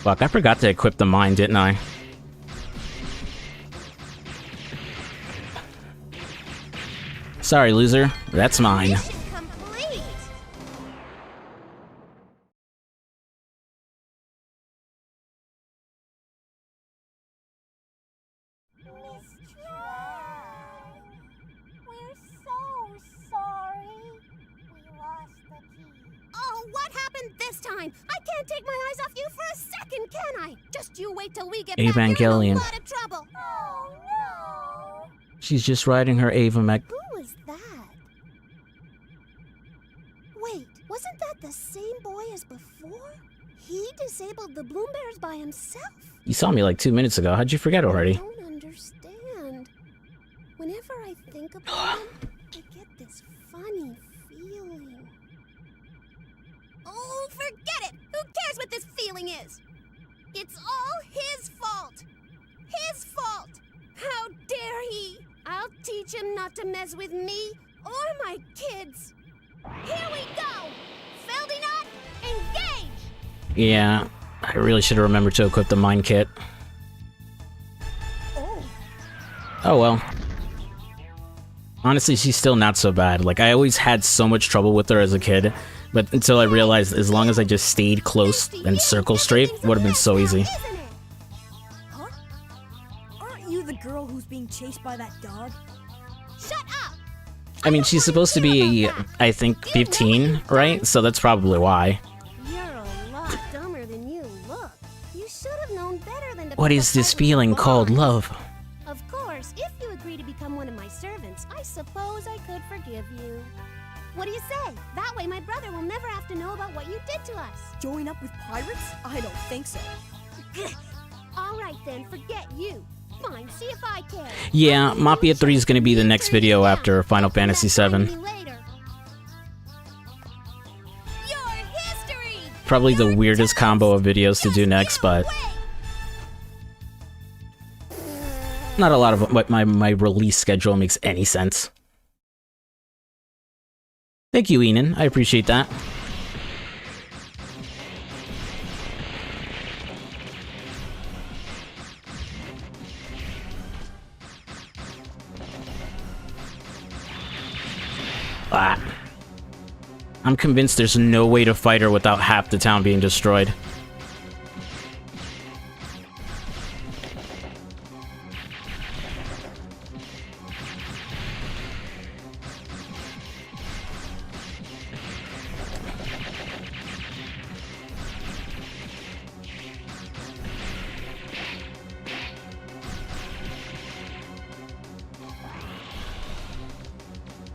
Fuck, I forgot to equip the mine, didn't I? Sorry, loser. That's mine. Mission complete. Miss Trout, we're so sorry. We lost the key. Oh, what happened this time? I can't take my eyes off you for a second, can I? Just you wait till we get back. You're in Evangelion. a lot of trouble. Oh no! She's just riding her Ava mech. Who was that? Wait, wasn't that the same boy as before? He disabled the bloom bears by himself. You saw me like 2 minutes ago. How'd you forget I already? don't understand. Whenever I think about him, I get this funny feeling. Oh, forget it! Who cares what this feeling is? It's all his fault! His fault! How dare he! I'll teach him not to mess with me or my kids. Here we go! Feldinot, engage! Yeah, I really should have remembered to equip the mine kit. Oh well. Honestly, she's still not so bad. Like, I always had so much trouble with her as a kid, but until I realized as long as I just stayed close and circle strafe, would have been so easy. Huh? Aren't you the girl who's being chased by that dog? Shut up! I mean, she's supposed to be, I think, 15, right? So that's probably why. You're a lot dumber than you look. You should have known better than to What pick is a this fight with feeling called Vaughn. love? Of course, if you agree to become one of my servants, I suppose I could forgive you. What do you say? That way my brother will never have to know about what you did to us. Join up with pirates? I don't think so. All right then, forget you. Fine, see if I can. Yeah, Mafia 3 is going to be the next video after Final Fantasy VII. Your history. Probably the weirdest combo of videos to do next, but not a lot of what my release schedule makes any sense. Thank you, Enan. I appreciate that. Ah. I'm convinced there's no way to fight her without half the town being destroyed.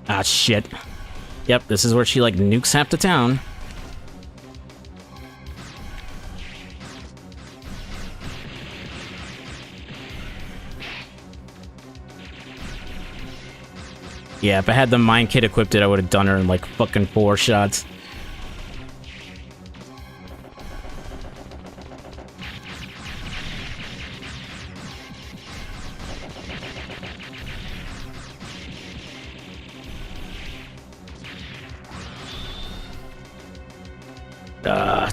Ah, shit. Yep, this is where she, like, nukes half the town. Yeah, if I had the mine kit equipped, I would have done her in, like, fucking 4 shots.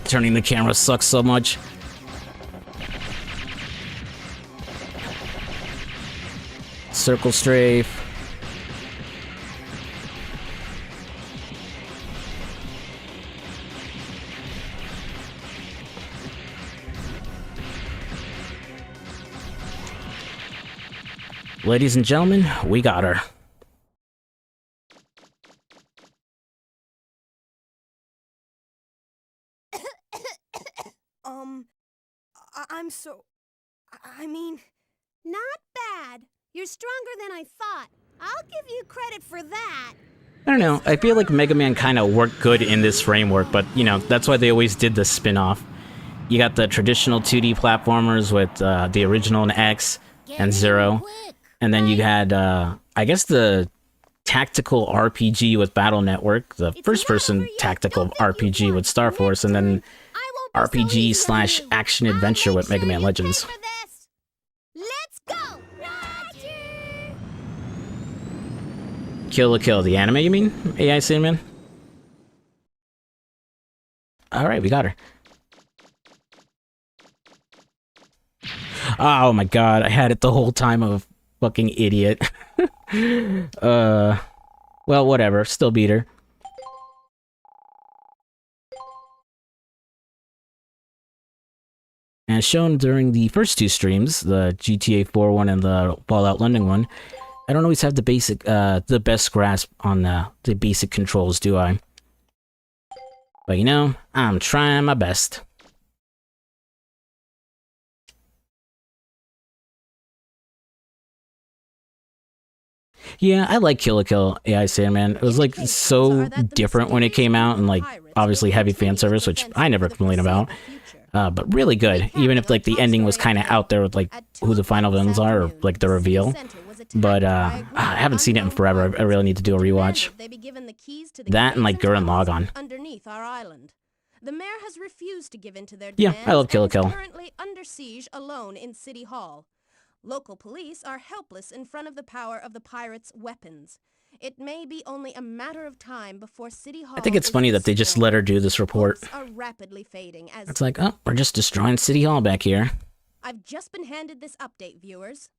Turning the camera sucks so much. Circle strafe. Ladies and gentlemen, we got her. I'm so... I mean... Not bad. You're stronger than I thought. I'll give you credit for that. I don't know, I feel like Mega Man kind of worked good in this framework, but, you know, that's why they always did the spin-off. You got the traditional 2D platformers with the original and X and Zero, and then you had, I guess, the tactical RPG with Battle Network, the first-person tactical RPG with Star Force, and then RPG/action-adventure with Mega Man Legends. Let's go! Roger! Kill la Kill, the anime, you mean? AI Cinnamon? Alright, we got her. Oh my god, I had it the whole time. I'm a fucking idiot. Well, whatever. Still beat her. As shown during the first two streams, the GTA 4 one and the Fallout London one, I don't always have the best grasp on the basic controls, do I? But you know, I'm trying my best. Yeah, I like Kill la Kill AI Sandman. It was like so different when it came out, and like obviously heavy fan service, which I never complain about. But really good, even if like the ending was kind of out there with like who the final villains are or like the reveal. But I haven't seen it in forever. I really need to do a rewatch. That and like Gurren Lagann. Underneath our island. The mayor has refused to give in to their Yeah, I love Kill la Kill. Currently under siege alone in City Hall. Local police are helpless in front of the power of the pirates' weapons. It may be only a matter of time before City Hall. I think it's funny that they just let her do this report. Are rapidly fading as it's like, oh, we're just destroying City Hall back here. I've just been handed this update, viewers.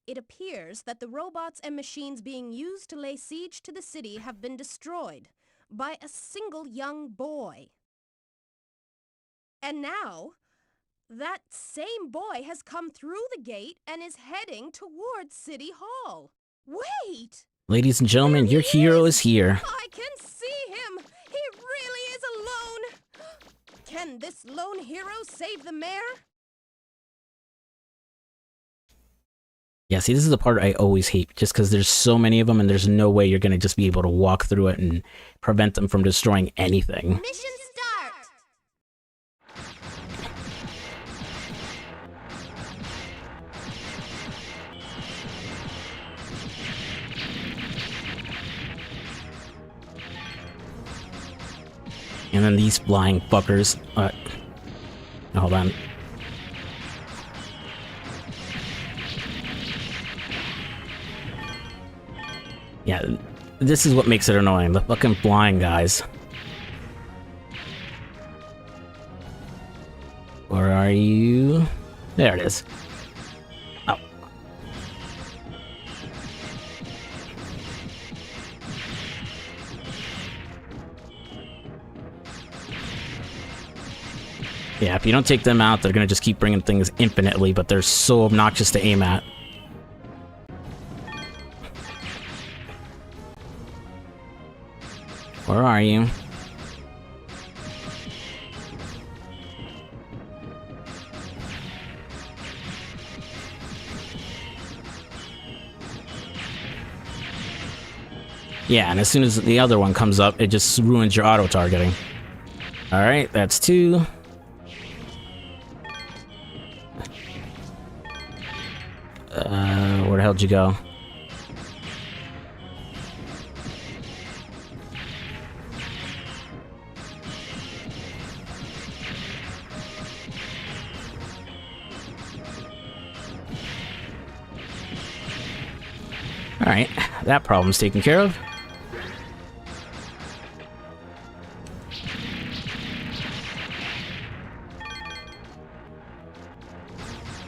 It appears that the robots and machines being used to lay siege to the city have been destroyed by a single young boy. And now, that same boy has come through the gate and is heading towards City Hall. Wait! Ladies and gentlemen, your hero is here. I can see him! He really is alone! Can this lone hero save the mayor? Yeah, see, this is the part I always hate, just because there's so many of them and there's no way you're going to just be able to walk through it and prevent them from destroying anything. Mission start! And then these flying fuckers. Hold on. Yeah, this is what makes it annoying. The fucking flying guys. Where are you? There it is. Oh. Yeah, if you don't take them out, they're gonna just keep bringing things infinitely, but they're so obnoxious to aim at. Where are you? Yeah, and as soon as the other one comes up, it just ruins your auto-targeting. Alright, that's 2. Where the hell did you go? Alright, that problem's taken care of.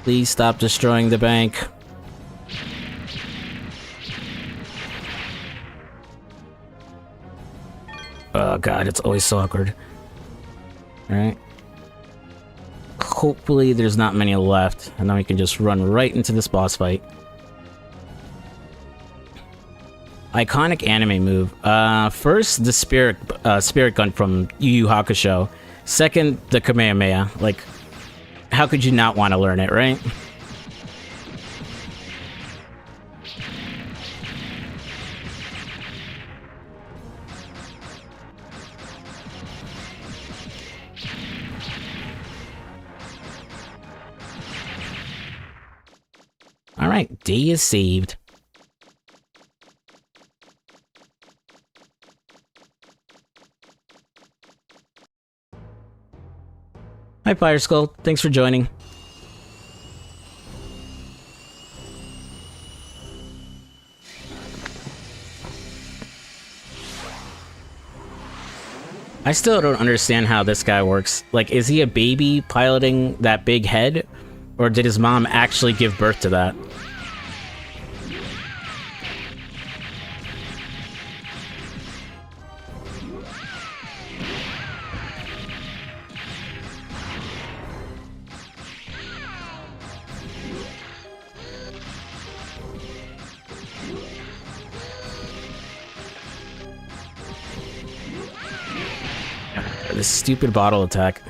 Please stop destroying the bank. Oh god, it's always so awkward. Alright. Hopefully there's not many left, and then we can just run right into this boss fight. Iconic anime move. First, the spirit gun from Yu Yu Hakusho. Second, the Kamehameha. Like, how could you not want to learn it, right? Alright, day is saved. Hi, Fire Skull. Thanks for joining. I still don't understand how this guy works. Like, is he a baby piloting that big head? Or did his mom actually give birth to that? This stupid bottle attack.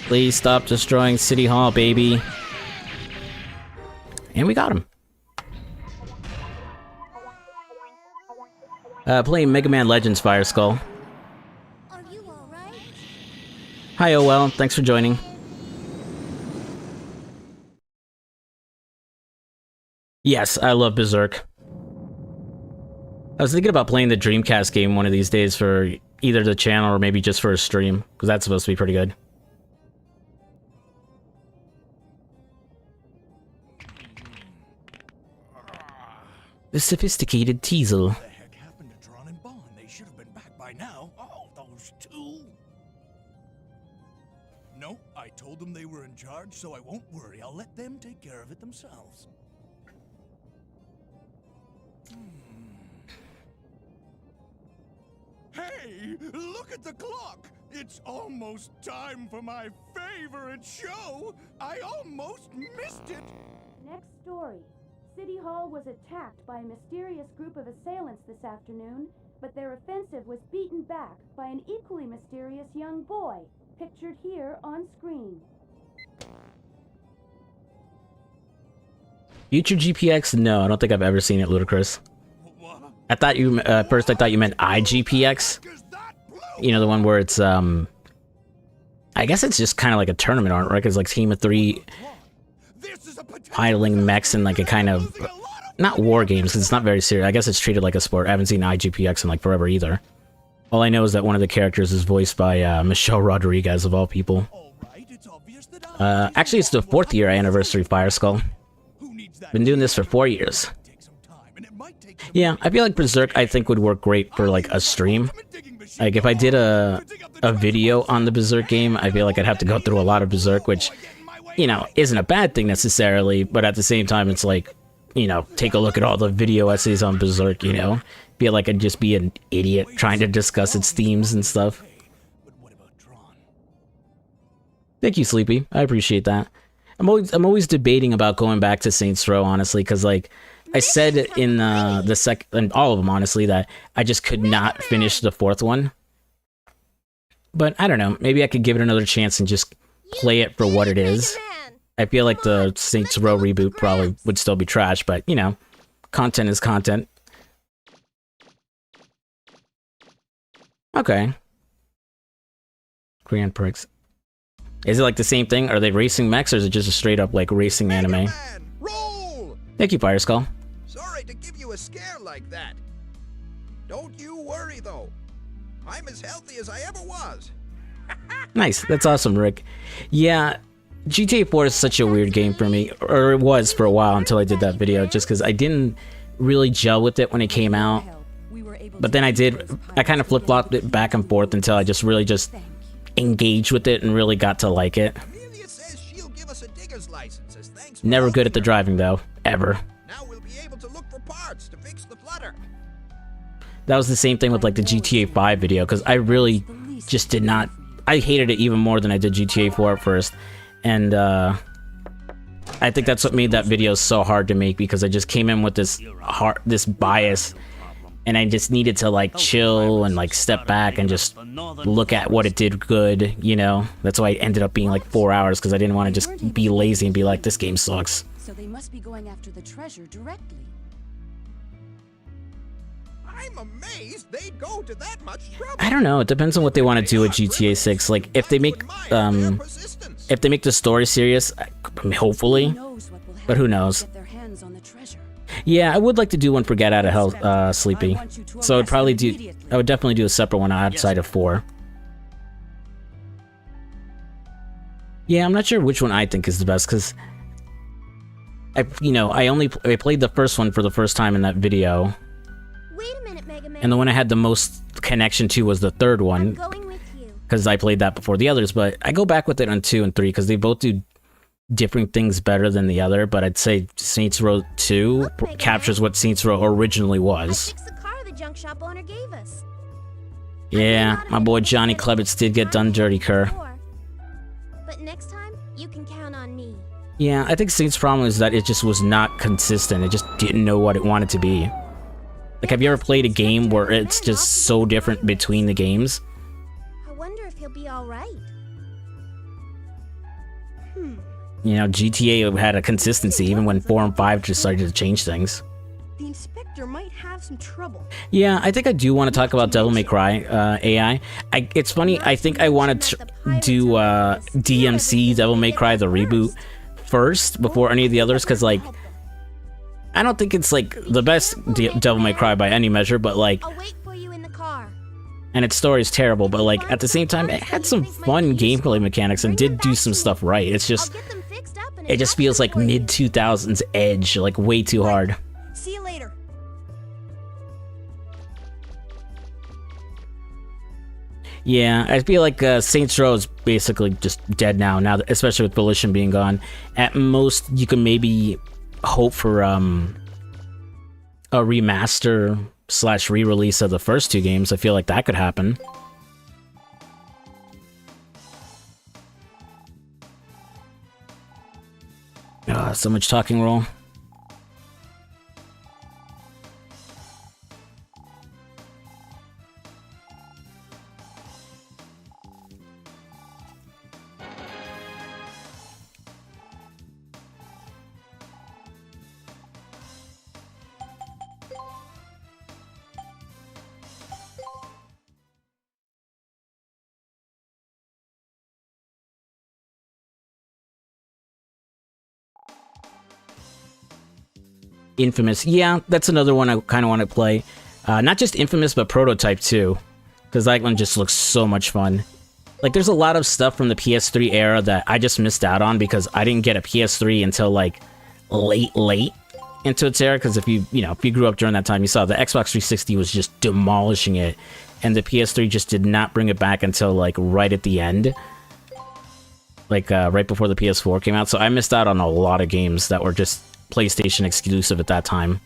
Please stop destroying City Hall, baby. And we got him. Playing Mega Man Legends Fire Skull. Are you alright? Hi, OL. Thanks for joining. Yes, I love Berserk. I was thinking about playing the Dreamcast game one of these days for either the channel or maybe just for a stream, because that's supposed to be pretty good. The sophisticated Teasel. What the heck happened to Tron and Bond? They should have been back by now. Oh, those two. No, I told them they were in charge, so I won't worry. I'll let them take care of it themselves. Hey, look at the clock! It's almost time for my favorite show! I almost missed it! Next story. City Hall was attacked by a mysterious group of assailants this afternoon, but their offensive was beaten back by an equally mysterious young boy, pictured here on screen. Future GPX? No, I don't think I've ever seen it, Ludicrous. I thought you, first I thought you meant IGPX. You know, the one where it's, I guess it's just kind of like a tournament art, right? It's like Team of 3 piloting mechs in like a kind of, not war games, because it's not very serious. I guess it's treated like a sport. I haven't seen IGPX in like forever either. All I know is that one of the characters is voiced by Michelle Rodriguez, of all people. Actually, it's the 4th year anniversary of Fire Skull. Been doing this for 4 years. Yeah, I feel like Berserk, I think, would work great for like a stream. Like if I did a video on the Berserk game, I feel like I'd have to go through a lot of Berserk, which, you know, isn't a bad thing necessarily, but at the same time, it's like, you know, take a look at all the video essays on Berserk, you know? Feel like I'd just be an idiot trying to discuss its themes and stuff. Thank you, Sleepy. I appreciate that. I'm always debating about going back to Saints Row, honestly, because like I said in and all of them, honestly, that I just could not finish the 4th one. But I don't know, maybe I could give it another chance and just play it for what it is. I feel like the Saints Row reboot probably would still be trash, but you know, content is content. Okay. Grand Prix. Is it like the same thing? Are they racing mechs, or is it just a straight up like racing anime? Roll! Thank you, Fire Skull. Sorry to give you a scare like that. Don't you worry though. I'm as healthy as I ever was. Nice, that's awesome, Rick. Yeah, GTA 4 is such a weird game for me, or it was for a while until I did that video, just because I didn't really gel with it when it came out. But then I kind of flip-flopped it back and forth until I just really just engaged with it and really got to like it. Amelia says she'll give us a digger's license as thanks. Never good at the driving though, ever. Now we'll be able to look for parts to fix the flutter. That was the same thing with like the GTA 5 video, because I really just did not, I hated it even more than I did GTA 4 at first. And I think that's what made that video so hard to make, because I just came in with this bias, and I just needed to like chill and like step back and just look at what it did good, you know? That's why it ended up being like 4 hours, because I didn't want to just be lazy and be like, this game sucks. So they must be going after the treasure directly. I'm amazed they go to that much trouble. I don't know. It depends on what they want to do with GTA 6. Like, if they make the story serious, hopefully. But who knows? Yeah, I would like to do one for Get Out of Hell, Sleepy. So I would definitely do a separate one outside of 4. Yeah, I'm not sure which one I think is the best, because I played the first one for the first time in that video. Wait a minute, Mega Man. And the one I had the most connection to was the third one, because I played that before the others, but I go back with it on 2 and 3, because they both do different things better than the other, but I'd say Saints Row 2 captures what Saints Row originally was. I fixed the car the junk shop owner gave us. Yeah, my boy Johnny Klebitz did get done dirty, Kerr. But next time, you can count on me. Yeah, I think Saints' problem is that it just was not consistent. It just didn't know what it wanted to be. Like, have you ever played a game where it's just so different between the games? I wonder if he'll be alright. You know, GTA had a consistency even when 4 and 5 just started to change things. The inspector might have some trouble. Yeah, I think I do want to talk about Devil May Cry AI. It's funny, I think I wanted to do DMC Devil May Cry, the reboot, first before any of the others, because, like, I don't think it's, like, the best Devil May Cry by any measure, but, like, I'll wait for you in the car. and its story is terrible, but, like, at the same time, it had some fun gameplay mechanics and did do some stuff right. It's just, it just feels like mid-2000s Edge, like, way too hard. See you later. Yeah, I feel like Saints Row is basically just dead now, especially with Volition being gone. At most, you can maybe hope for a remaster / re-release of the first 2 games. I feel like that could happen. So much talking roll. Infamous. Yeah, that's another one I kind of want to play. Not just Infamous, but Prototype too. Because that one just looks so much fun. Like, there's a lot of stuff from the PS3 era that I just missed out on because I didn't get a PS3 until, like, late into its era. Because if you grew up during that time, you saw the Xbox 360 was just demolishing it. And the PS3 just did not bring it back until, like, right at the end. Like, right before the PS4 came out. So I missed out on a lot of games that were just PlayStation exclusive at that time.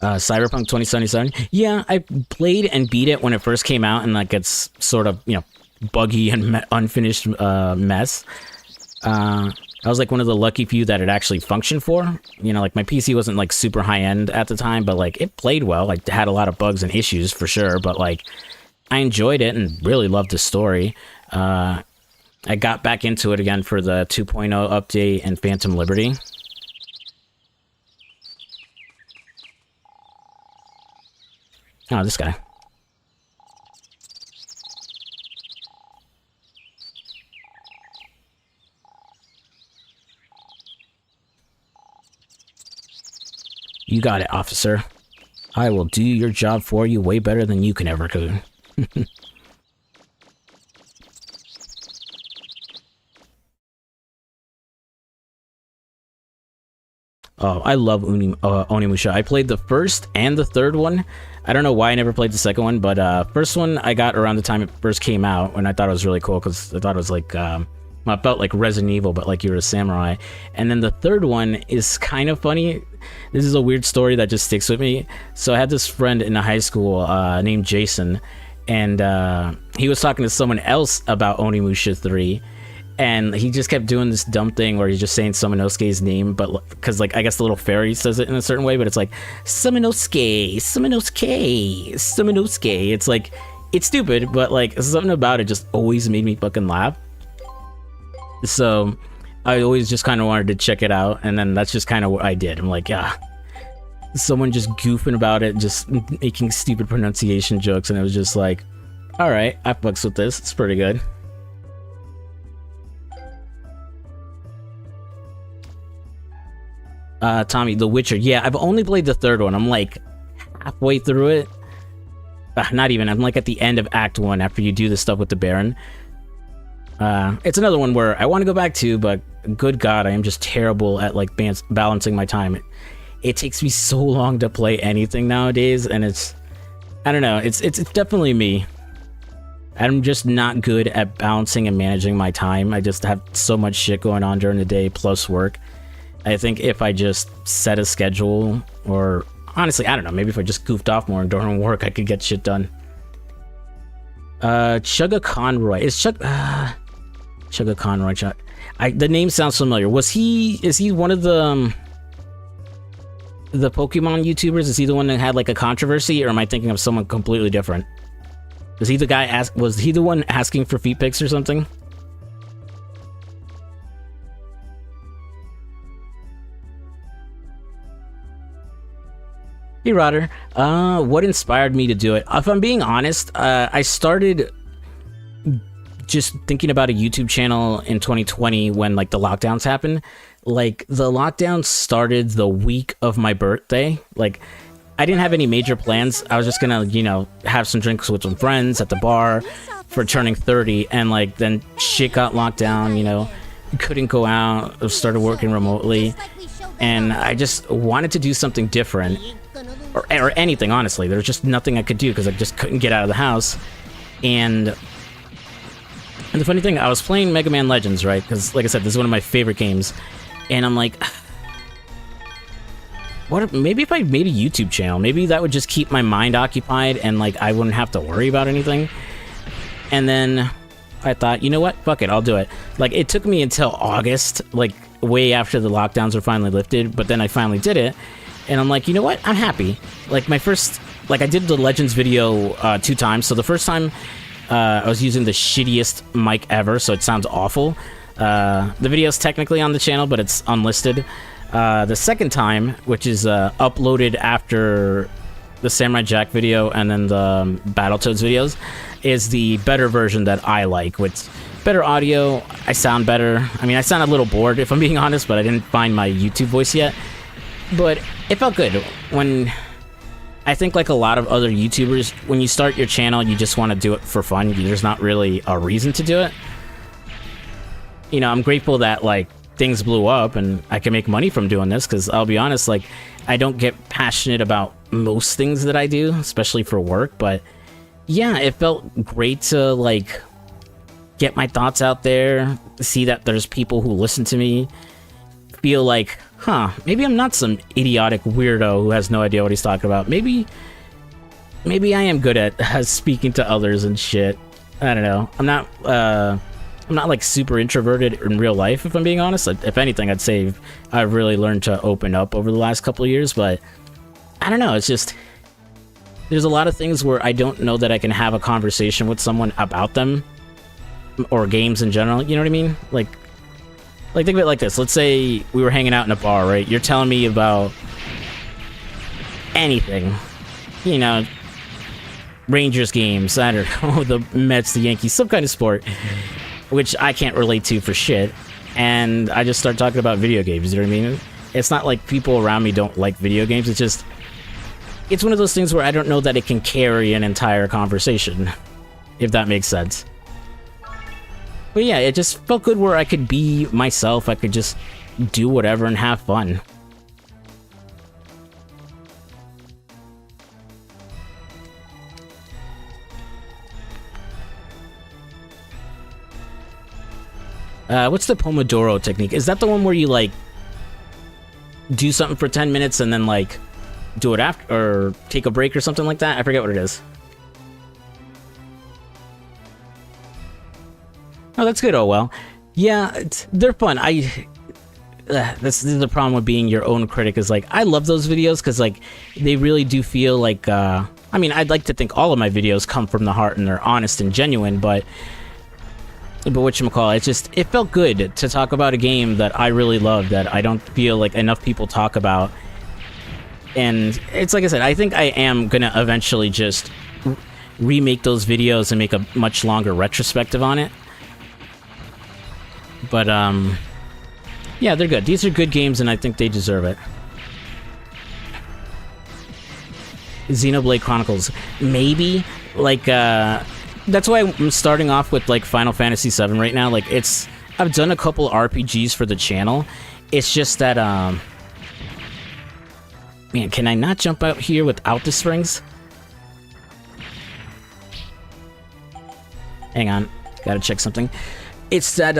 Cyberpunk 2077. Yeah, I played and beat it when it first came out, and like it's sort of, buggy and unfinished mess. I was like one of the lucky few that it actually functioned for. Like my PC wasn't like super high end at the time, but like it played well. Like, it had a lot of bugs and issues for sure, but like I enjoyed it and really loved the story. I got back into it again for the 2.0 update and Phantom Liberty. Oh, this guy. You got it, officer. I will do your job for you way better than you can ever could. Oh, I love Onimusha. I played the first and the third one. I don't know why I never played the second one, but first one I got around the time it first came out, and I thought it was really cool because I thought it was like, I felt like Resident Evil, but like you were a samurai. And then the third one is kind of funny. This is a weird story that just sticks with me. So I had this friend in high school named Jason, and he was talking to someone else about Onimusha 3. And he just kept doing this dumb thing where he's just saying Samanosuke's name, but because, like, I guess the little fairy says it in a certain way, but it's like, Samanosuke, Samanosuke, Samanosuke. It's like, it's stupid, but, like, something about it just always made me fucking laugh. So, I always just kind of wanted to check it out, and then that's just kind of what I did. I'm like, yeah, someone just goofing about it, just making stupid pronunciation jokes, and it was just like, all right, I fucks with this. It's pretty good. Tommy, The Witcher. Yeah, I've only played the third one. I'm like halfway through it. Not even. I'm like at the end of Act 1 after you do the stuff with the Baron. It's another one where I want to go back to, but good God, I am just terrible at like balancing my time. It takes me so long to play anything nowadays, and it's, I don't know, it's definitely me. I'm just not good at balancing and managing my time. I just have so much shit going on during the day plus work. I think if I just set a schedule, or honestly, I don't know, maybe if I just goofed off more during work, I could get shit done. Chugga Conroy. Is Chugga Conroy? The name sounds familiar. Is he one of the Pokemon YouTubers? Is he the one that had like a controversy, or am I thinking of someone completely different? Was he the guy was he the one asking for feet pics or something? Hey, Rodder. What inspired me to do it? If I'm being honest, I started just thinking about a YouTube channel in 2020 when, like, the lockdowns happened. Like, the lockdown started the week of my birthday. Like, I didn't have any major plans. I was just gonna, you know, have some drinks with some friends at the bar for turning 30, and, like, then shit got locked down, you know. Couldn't go out. I started working remotely. And I just wanted to do something different. Or anything, honestly. There was just nothing I could do because I just couldn't get out of the house. And the funny thing, I was playing Mega Man Legends, right? Because, like I said, this is one of my favorite games. And I'm like, maybe if I made a YouTube channel, maybe that would just keep my mind occupied and, like, I wouldn't have to worry about anything. And then I thought, you know what? Fuck it, I'll do it. Like, it took me until August, like, way after the lockdowns were finally lifted, but then I finally did it. And I'm like, you know what? I'm happy. Like, my first... Like, I did the Legends video 2 times. So the first time, I was using the shittiest mic ever, so it sounds awful. The video's technically on the channel, but it's unlisted. The second time, which is uploaded after the Samurai Jack video and then the Battletoads videos, is the better version that I like, with better audio. I sound better. I mean, I sound a little bored, if I'm being honest, but I didn't find my YouTube voice yet. But it felt good. When I think, like a lot of other YouTubers, when you start your channel, you just want to do it for fun. There's not really a reason to do it. You know, I'm grateful that, like, things blew up and I can make money from doing this, because I'll be honest, like, I don't get passionate about most things that I do, especially for work. But yeah, it felt great to, like, get my thoughts out there, see that there's people who listen to me, feel like, huh, maybe I'm not some idiotic weirdo who has no idea what he's talking about. Maybe I am good at speaking to others and shit. I don't know. I'm not like super introverted in real life, if I'm being honest. If anything, I'd say I've really learned to open up over the last couple of years, but I don't know. It's just, there's a lot of things where I don't know that I can have a conversation with someone about them or games in general. You know what I mean? Like think of it like this. Let's say we were hanging out in a bar, right? You're telling me about anything. You know, Rangers games, I don't know, the Mets, the Yankees, some kind of sport, which I can't relate to for shit. And I just start talking about video games, you know what I mean? It's not like people around me don't like video games. It's just, it's one of those things where I don't know that it can carry an entire conversation, if that makes sense. But yeah, it just felt good where I could be myself. I could just do whatever and have fun. What's the Pomodoro technique? Is that the one where you, like, do something for 10 minutes and then, like, do it after, or take a break or something like that? I forget what it is. Oh, that's good. Oh, well. Yeah, they're fun. This is the problem with being your own critic, is, like, I love those videos because, like, they really do feel like, I mean, I'd like to think all of my videos come from the heart and they're honest and genuine, but But whatchamacallit, it felt good to talk about a game that I really love that I don't feel like enough people talk about. And it's like I said, I think I am gonna eventually just remake those videos and make a much longer retrospective on it. But, yeah, they're good. These are good games, and I think they deserve it. Xenoblade Chronicles. Maybe, like, that's why I'm starting off with, like, Final Fantasy VII right now. Like, I've done a couple RPGs for the channel. It's just that, man, can I not jump out here without the springs? Hang on. Gotta check something. It's that,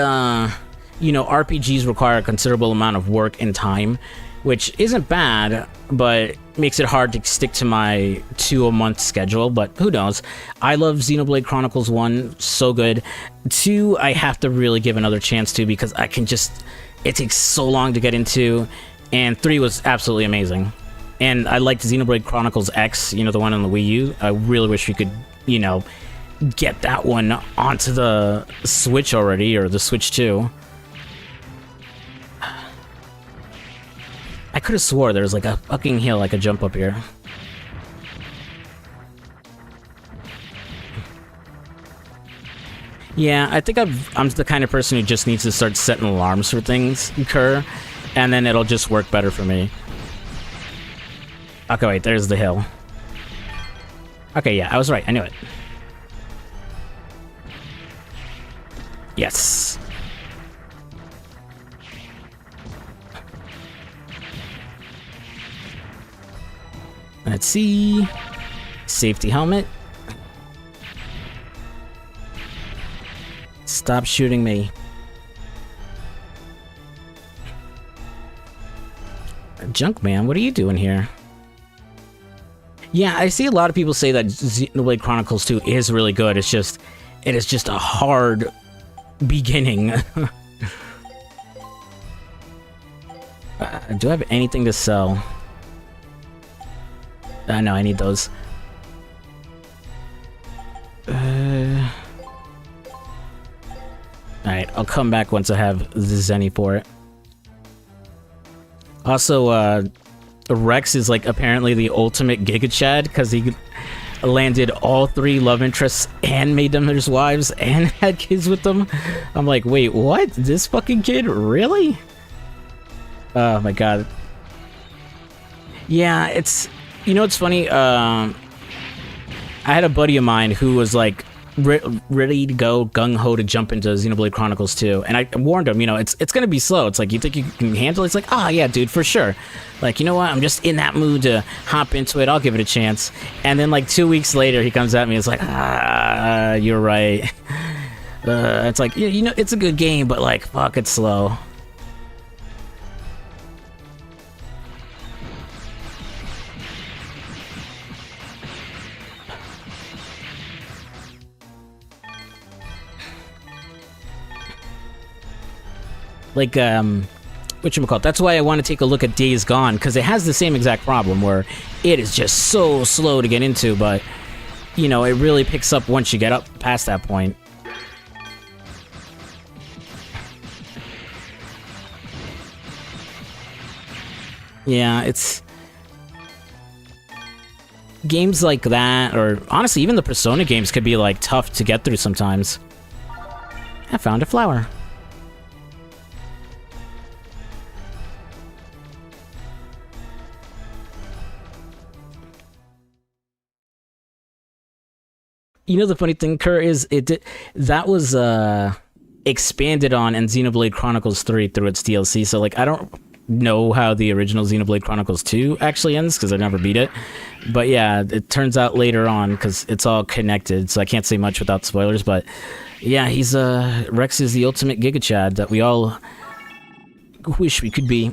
you know, RPGs require a considerable amount of work and time, which isn't bad, but makes it hard to stick to my 2-a-month schedule, but who knows. I love Xenoblade Chronicles 1, so good. 2, I have to really give another chance to because I can just... It takes so long to get into, and 3 was absolutely amazing. And I liked Xenoblade Chronicles X, you know, the one on the Wii U. I really wish we could, you know, get that one onto the Switch already, or the Switch 2. I could have swore there was like a fucking hill I could jump up here. Yeah, I think I'm the kind of person who just needs to start setting alarms for things occur, and then it'll just work better for me. Okay, wait, there's the hill. Okay, yeah, I was right. I knew it. Yes. Let's see. Safety helmet. Stop shooting me. Junkman, what are you doing here? Yeah, I see a lot of people say that Xenoblade Chronicles 2 is really good. It is just a hard beginning. Do I have anything to sell? No, I need those. Alright, I'll come back once I have the Zenny for it. Also, Rex is like apparently the ultimate Giga Chad because he landed all 3 love interests and made them his wives and had kids with them. I'm like, wait, what? This fucking kid? Really? Oh my god. Yeah, it's... You know what's funny? I had a buddy of mine who was like ready to go gung-ho to jump into Xenoblade Chronicles 2, and I warned him, you know, it's gonna be slow. It's like, you think you can handle it? It's like, ah, yeah, dude, for sure. Like, you know what? I'm just in that mood to hop into it. I'll give it a chance. And then like 2 weeks later, he comes at me. It's like, you're right. It's like, yeah, you know, it's a good game, but like, fuck, it's slow. Like, whatchamacallit, that's why I want to take a look at Days Gone, because it has the same exact problem, where it is just so slow to get into, but, you know, it really picks up once you get up past that point. Yeah, it's... Games like that, or honestly, even the Persona games could be, like, tough to get through sometimes. I found a flower. You know the funny thing, Kerr, is that was expanded on in Xenoblade Chronicles 3 through its DLC, so like I don't know how the original Xenoblade Chronicles 2 actually ends, because I never beat it. But yeah, it turns out later on, because it's all connected, so I can't say much without spoilers, but yeah, he's Rex is the ultimate Giga Chad that we all wish we could be.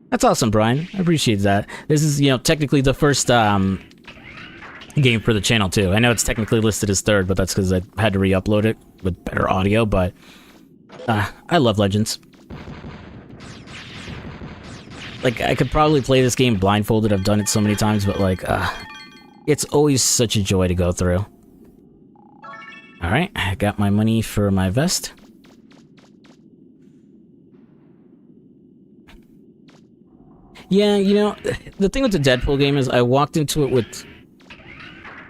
That's awesome, Brian. I appreciate that. This is, you know, technically the first game for the channel, too. I know it's technically listed as third, but that's because I had to re-upload it with better audio, but I love Legends. Like, I could probably play this game blindfolded. I've done it so many times, but, like, it's always such a joy to go through. Alright, I got my money for my vest. Yeah, you know, the thing with the Deadpool game is I walked into it with...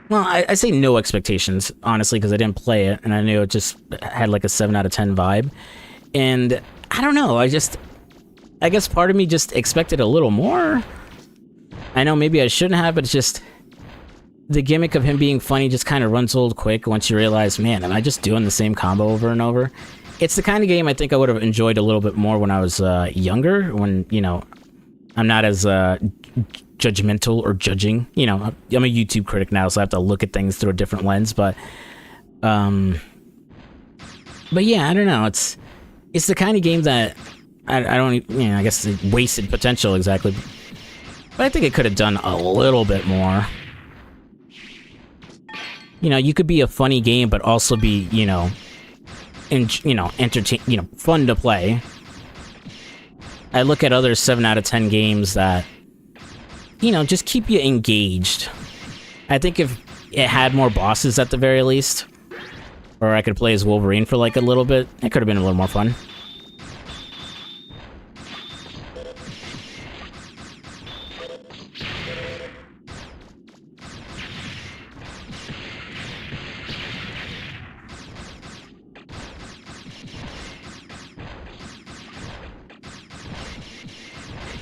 Well, I say no expectations, honestly, because I didn't play it, and I knew it just had like a 7 out of 10 vibe. And I don't know, I guess part of me just expected a little more. I know maybe I shouldn't have, but it's just... The gimmick of him being funny just kind of runs old quick once you realize, man, am I just doing the same combo over and over? It's the kind of game I think I would have enjoyed a little bit more when I was younger, when, you know, I'm not as judgmental or judging. You know, I'm a YouTube critic now, so I have to look at things through a different lens, but yeah, I don't know. It's the kind of game that I don't, you know, I guess it wasted potential exactly, but I think it could have done a little bit more. You know, you could be a funny game, but also be, you know, entertain, you know, fun to play. I look at other 7 out of 10 games that, you know, just keep you engaged. I think if it had more bosses at the very least, or I could play as Wolverine for like a little bit, it could have been a little more fun.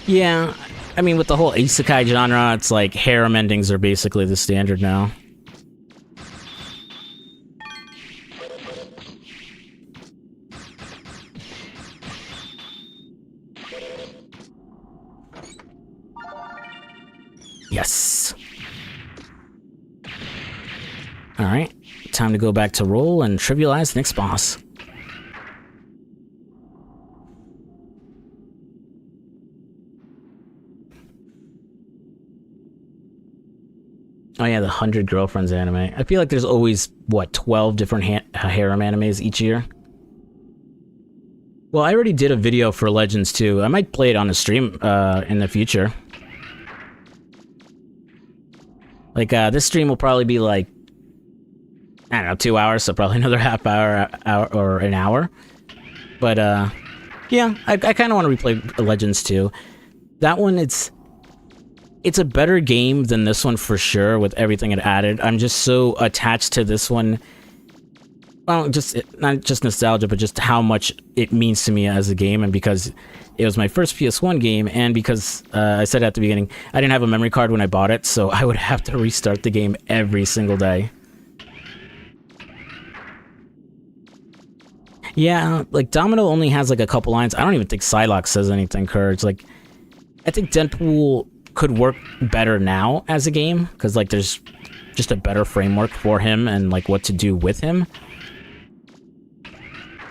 Yeah, I mean, with the whole isekai genre, it's like harem endings are basically the standard now. Yes. Alright, time to go back to roll and trivialize the next boss. Oh yeah, the 100 Girlfriends anime. I feel like there's always, what, 12 different harem animes each year? Well, I already did a video for Legends 2. I might play it on the stream in the future. Like, this stream will probably be like, I don't know, 2 hours, so probably another half hour or an hour. But, yeah, I kind of want to replay Legends 2. That one, it's a better game than this one for sure, with everything it added. I'm just so attached to this one. Well, not just nostalgia, but just how much it means to me as a game, and because it was my first PS1 game, and because I said at the beginning, I didn't have a memory card when I bought it, so I would have to restart the game every single day. Yeah, like, Domino only has like a couple lines. I don't even think Psylocke says anything, Courage. Like, I think Deadpool could work better now as a game, because like there's just a better framework for him and like what to do with him.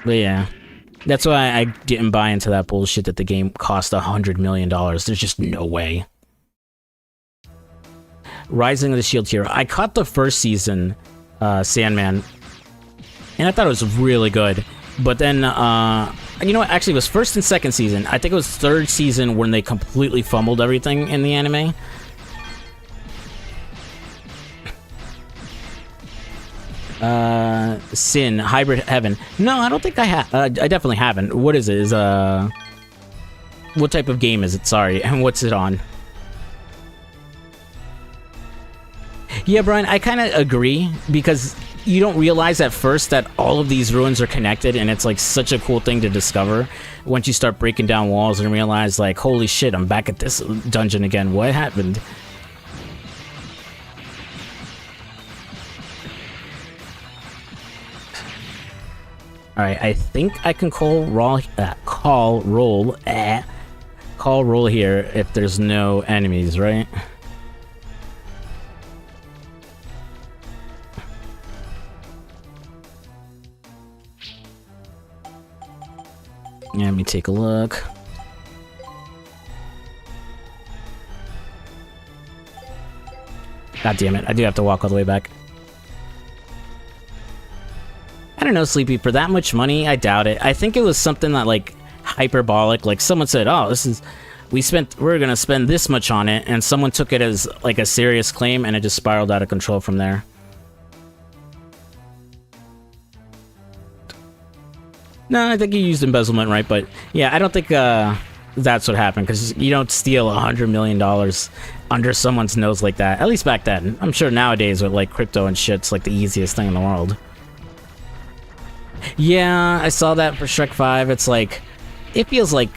But yeah, that's why I didn't buy into that bullshit that the game cost $100 million. There's just no way. Rising of the Shield Hero. I caught the first season, Sandman, and I thought it was really good. But then, you know what? Actually, it was first and second season. I think it was third season when they completely fumbled everything in the anime. Sin, Hybrid Heaven. No, I don't think I have. I definitely haven't. What is it? What type of game is it? Sorry, and what's it on? Yeah, Brian, I kind of agree, because you don't realize at first that all of these ruins are connected, and it's like such a cool thing to discover once you start breaking down walls and realize, like, holy shit, I'm back at this dungeon again. What happened? Alright, I think I can call roll here if there's no enemies, right? Let me take a look. God damn it, I do have to walk all the way back. I don't know, Sleepy, for that much money, I doubt it. I think it was something that, like, hyperbolic, like someone said, oh, we're gonna spend this much on it, and someone took it as, like, a serious claim, and it just spiraled out of control from there. No, I think you used embezzlement right, but yeah, I don't think that's what happened, because you don't steal $100 million under someone's nose like that. At least back then. I'm sure nowadays with like crypto and shit, it's like the easiest thing in the world. Yeah, I saw that for Shrek 5. It's like, it feels like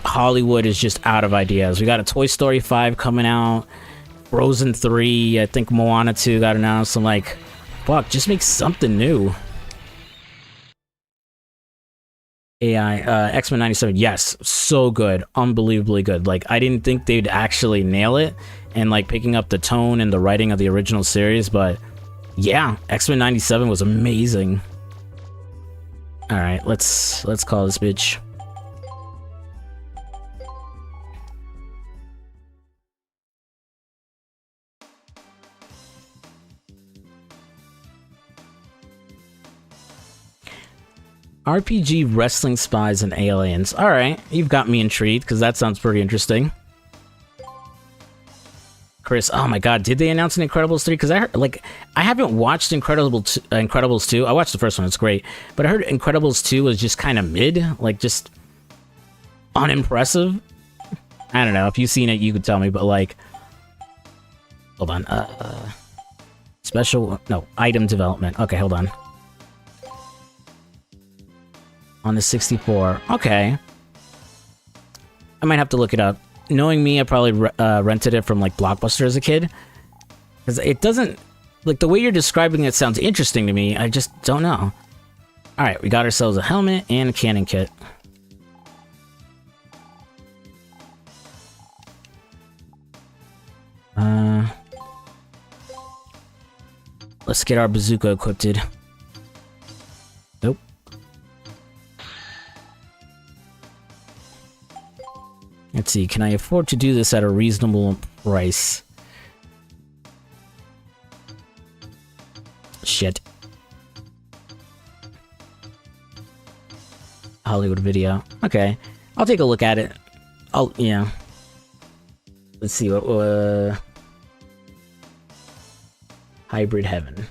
Hollywood is just out of ideas. We got a Toy Story 5 coming out, Frozen 3, I think Moana 2 got announced. I'm like, fuck, just make something new. AI, X-Men 97, yes, so good, unbelievably good. Like, I didn't think they'd actually nail it, and like picking up the tone and the writing of the original series, but yeah, X-Men 97 was amazing. All right, let's call this bitch. RPG, wrestling, spies, and aliens. All right, you've got me intrigued, because that sounds pretty interesting. Chris, oh my god, did they announce an Incredibles 3? Because I heard, like, I haven't watched Incredibles 2. I watched the first one, it's great. But I heard Incredibles 2 was just kind of mid, like, just unimpressive. I don't know, if you've seen it, you could tell me, but like... Hold on, item development. Okay, hold on. On the 64. Okay. I might have to look it up. Knowing me, I probably rented it from like Blockbuster as a kid. Because it doesn't... Like, the way you're describing it sounds interesting to me. I just don't know. Alright, we got ourselves a helmet and a cannon kit. Let's get our bazooka equipped. Nope. Let's see, can I afford to do this at a reasonable price? Shit. Hollywood Video. Okay. I'll take a look at it. Yeah. Let's see what, Hybrid Heaven.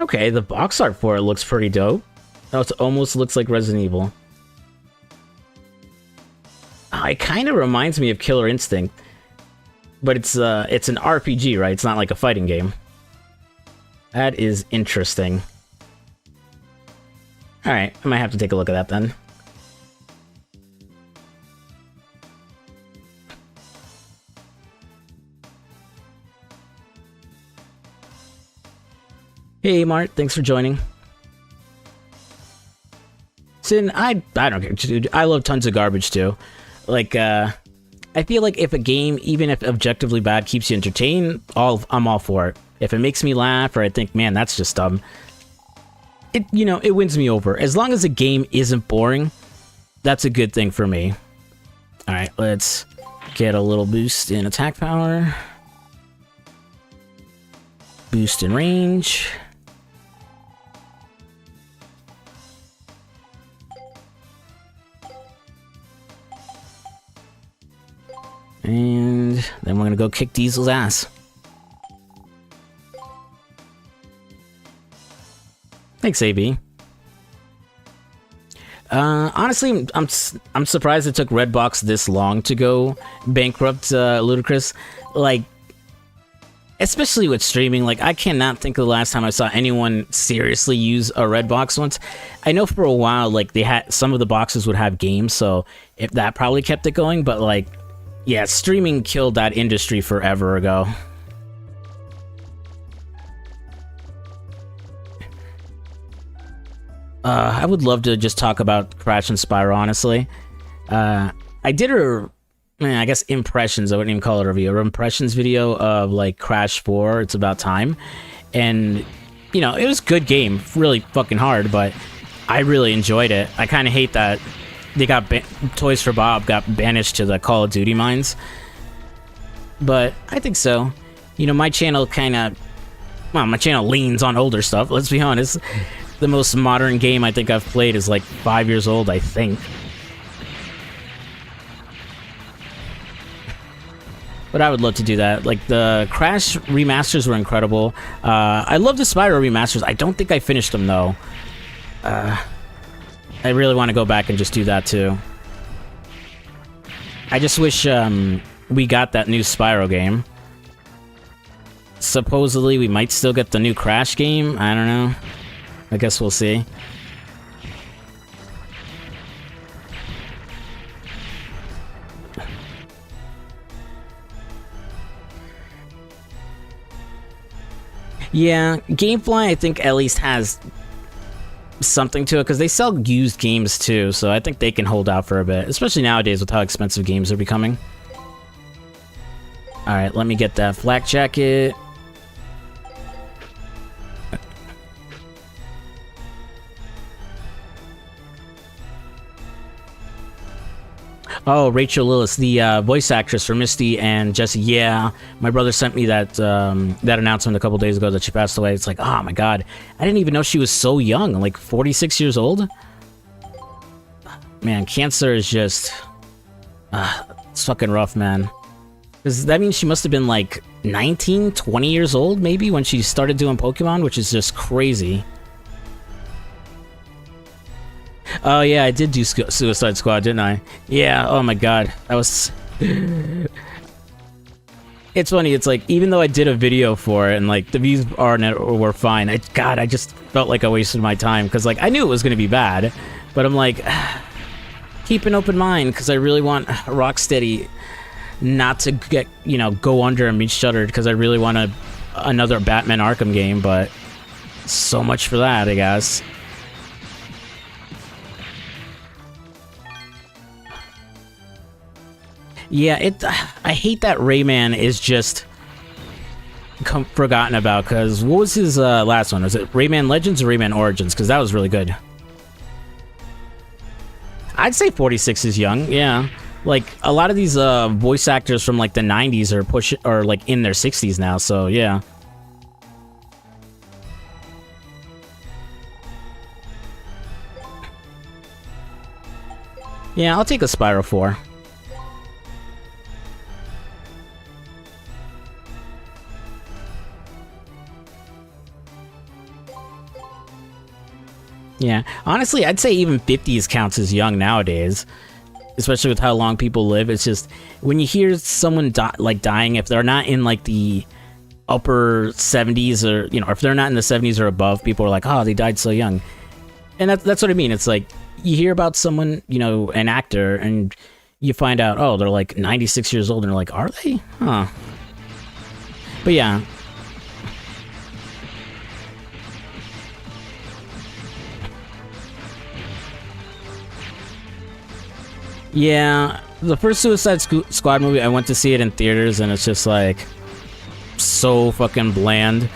Okay, the box art for it looks pretty dope. Oh, it almost looks like Resident Evil. It kind of reminds me of Killer Instinct, but it's an RPG, right? It's not like a fighting game. That is interesting. All right, I might have to take a look at that then. Hey Mart, thanks for joining. Sin, I don't care, dude. I love tons of garbage too. Like, I feel like if a game, even if objectively bad, keeps you entertained, I'm all for it. If it makes me laugh, or I think, man, that's just dumb, it wins me over. As long as a game isn't boring, that's a good thing for me. All right, let's get a little boost in attack power, boost in range. And then we're gonna go kick Diesel's ass. Thanks, AB. Honestly, I'm surprised it took Redbox this long to go bankrupt Ludicrous. Like, especially with streaming, like, I cannot think of the last time I saw anyone seriously use a Redbox once. I know for a while, like, they had some of the boxes would have games, so if that probably kept it going, but like, yeah, streaming killed that industry forever ago. I would love to just talk about Crash and Spyro, honestly. I did I guess impressions, I wouldn't even call it a review, or impressions video of like Crash 4, It's About Time. And, it was a good game, really fucking hard, but I really enjoyed it. I kind of hate that they got Toys for Bob got banished to the Call of Duty mines, but I think so. My channel my channel leans on older stuff. Let's be honest. The most modern game I think I've played is like 5 years old, I think. but I would love to do that. Like, the Crash remasters were incredible. I love the Spyro remasters. I don't think I finished them, though. I really want to go back and just do that, too. I just wish we got that new Spyro game. Supposedly, we might still get the new Crash game. I don't know. I guess we'll see. Yeah, Gamefly, I think, at least has something to it, because they sell used games, too, so I think they can hold out for a bit, especially nowadays with how expensive games are becoming. Alright, let me get that flak jacket. Oh, Rachel Lillis, the voice actress for Misty and Jesse. Yeah, my brother sent me that that announcement a couple days ago that she passed away. It's like, oh my god, I didn't even know she was so young, like 46 years old. Man, cancer is just, it's fucking rough, man. Because that means she must have been like 19, 20 years old, maybe, when she started doing Pokemon, which is just crazy. Oh yeah, I did do Suicide Squad, didn't I? Yeah, oh my god. That was... It's funny, it's like, even though I did a video for it, and like, the views were fine, I just felt like I wasted my time, because like, I knew it was gonna be bad, but I'm like, keep an open mind, because I really want Rocksteady not to get, you know, go under and be shuttered, because I really want another Batman Arkham game, but so much for that, I guess. Yeah, I hate that Rayman is just forgotten about, because what was his last one? Was it Rayman Legends or Rayman Origins? Because that was really good. I'd say 46 is young, yeah. Like, a lot of these voice actors from like the 90s are like in their 60s now, so yeah. Yeah, I'll take a Spyro 4. Yeah, honestly, I'd say even 50s counts as young nowadays, especially with how long people live. It's just, when you hear someone dying, if they're not in like the upper 70s, or, you know, if they're not in the 70s or above, people are like, oh, they died so young. And that's what I mean. It's like, you hear about someone, you know, an actor, and you find out, oh, they're like 96 years old, and you're like, are they? Huh. But yeah. Yeah, the first Suicide Squad movie, I went to see it in theaters, and it's just like so fucking bland.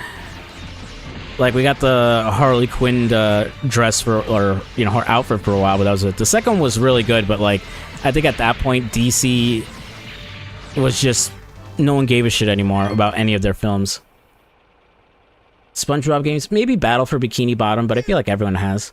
Like, we got the Harley Quinn dress or you know, her outfit for a while, but that was it. The second one was really good, but like, I think at that point DC was just, no one gave a shit anymore about any of their films. SpongeBob games, maybe Battle for Bikini Bottom, but I feel like everyone has.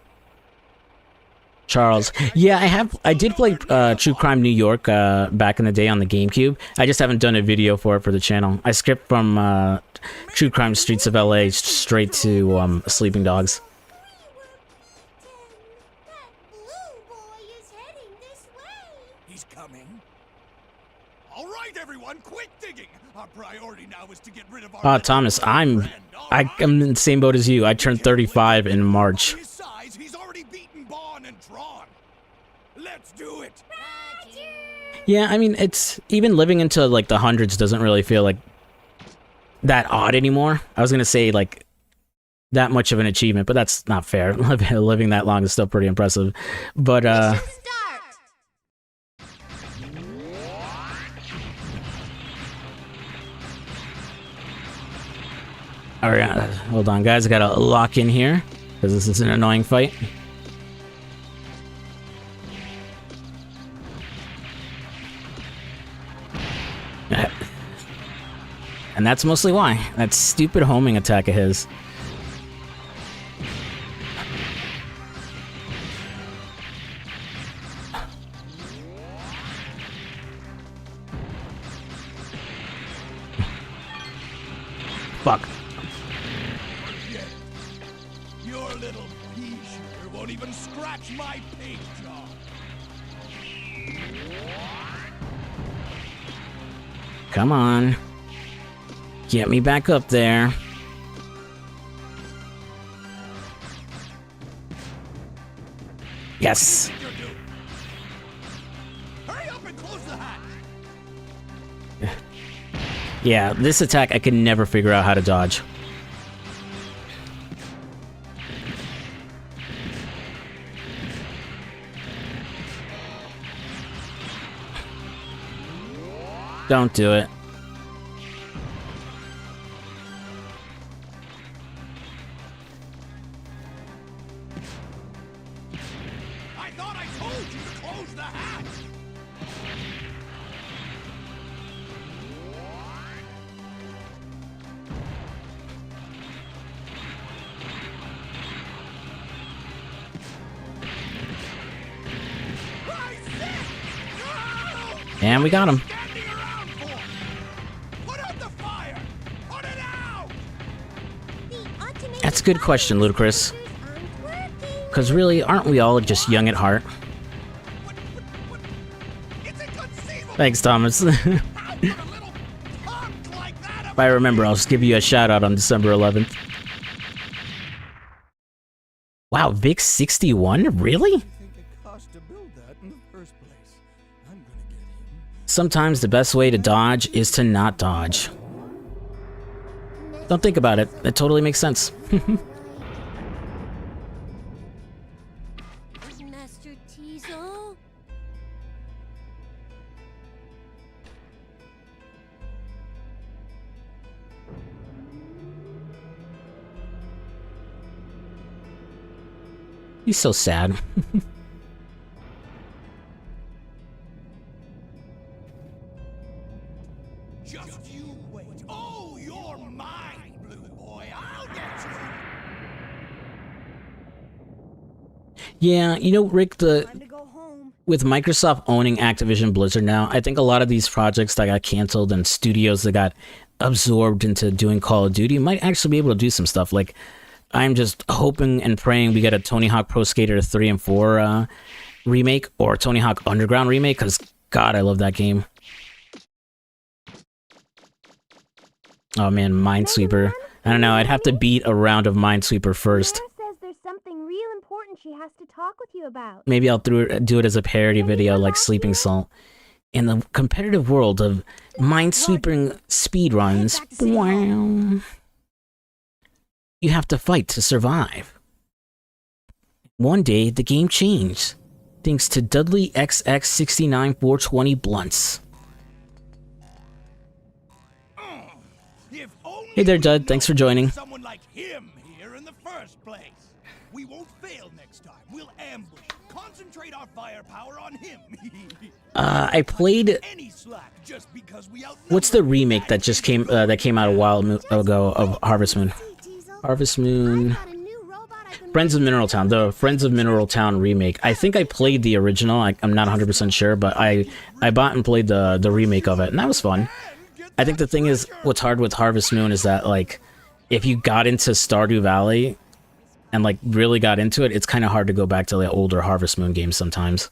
Charles. Yeah, I did play True Crime New York back in the day on the GameCube. I just haven't done a video for it for the channel. I skipped from True Crime Streets of LA straight to Sleeping Dogs. He's coming. All right, everyone, quit digging. Our priority now is to get rid of our Thomas, I'm in the same boat as you. I turned 35 in March. Let's do it. Yeah, I mean, it's even living into like the hundreds doesn't really feel like that odd anymore. I was gonna say like that much of an achievement, but that's not fair. Living that long is still pretty impressive. But all right, hold on, guys. I gotta lock in here because this is an annoying fight. And that's mostly why. That stupid homing attack of his. Fuck. Forget it. Your little pea shooter won't even scratch my paint job. Come on. Get me back up there. Yes. Hurry up and close the hatch. Yeah, this attack I can never figure out how to dodge. Don't do it. I thought I told you to close the hatch. And we got him. Standing around for? Put out the fire. Put it out. That's a good question, Ludicrous. Because really, aren't we all just young at heart? It's inconceivable. Thanks, Thomas. How could a little punk like that If I remember, I'll just give you a shout out on December 11th. Wow, Vic 61? Really? Sometimes the best way to dodge is to not dodge. Don't think about it. That totally makes sense. Master Teasel? He's so sad. Just you wait. Oh, you're mine, Blue Boy. I'll get you. Yeah, you know, Rick, Time to go home. with Microsoft owning Activision Blizzard now, I think a lot of these projects that got canceled and studios that got absorbed into doing Call of Duty might actually be able to do some stuff. Like, I'm just hoping and praying we get a Tony Hawk Pro Skater 3 and 4 remake or Tony Hawk Underground remake, because, God, I love that game. Oh, man, Minesweeper. I don't know, I'd have to beat a round of Minesweeper first. Sarah says there's something real important she has to talk with you about. Maybe I'll do it as a parody video like Sleeping Salt. In the competitive world of Minesweeping speedruns, wow, you have to fight to survive. One day, the game changed, thanks to Dudley XX69420 blunts. Hey there, Dud. Thanks for joining. Someone like him here in the first place. We won't fail next time. We'll ambush. Concentrate our firepower on him. I played. Any slack just because we outnumber. What's the remake that just came out a while ago of Harvest Moon? Harvest Moon. Friends of Mineral Town. The Friends of Mineral Town remake. I think I played the original. I'm not 100% sure, but I bought and played the remake of it, and that was fun. I think the thing is, what's hard with Harvest Moon is that, like, if you got into Stardew Valley and, like, really got into it, it's kind of hard to go back to the older Harvest Moon games sometimes.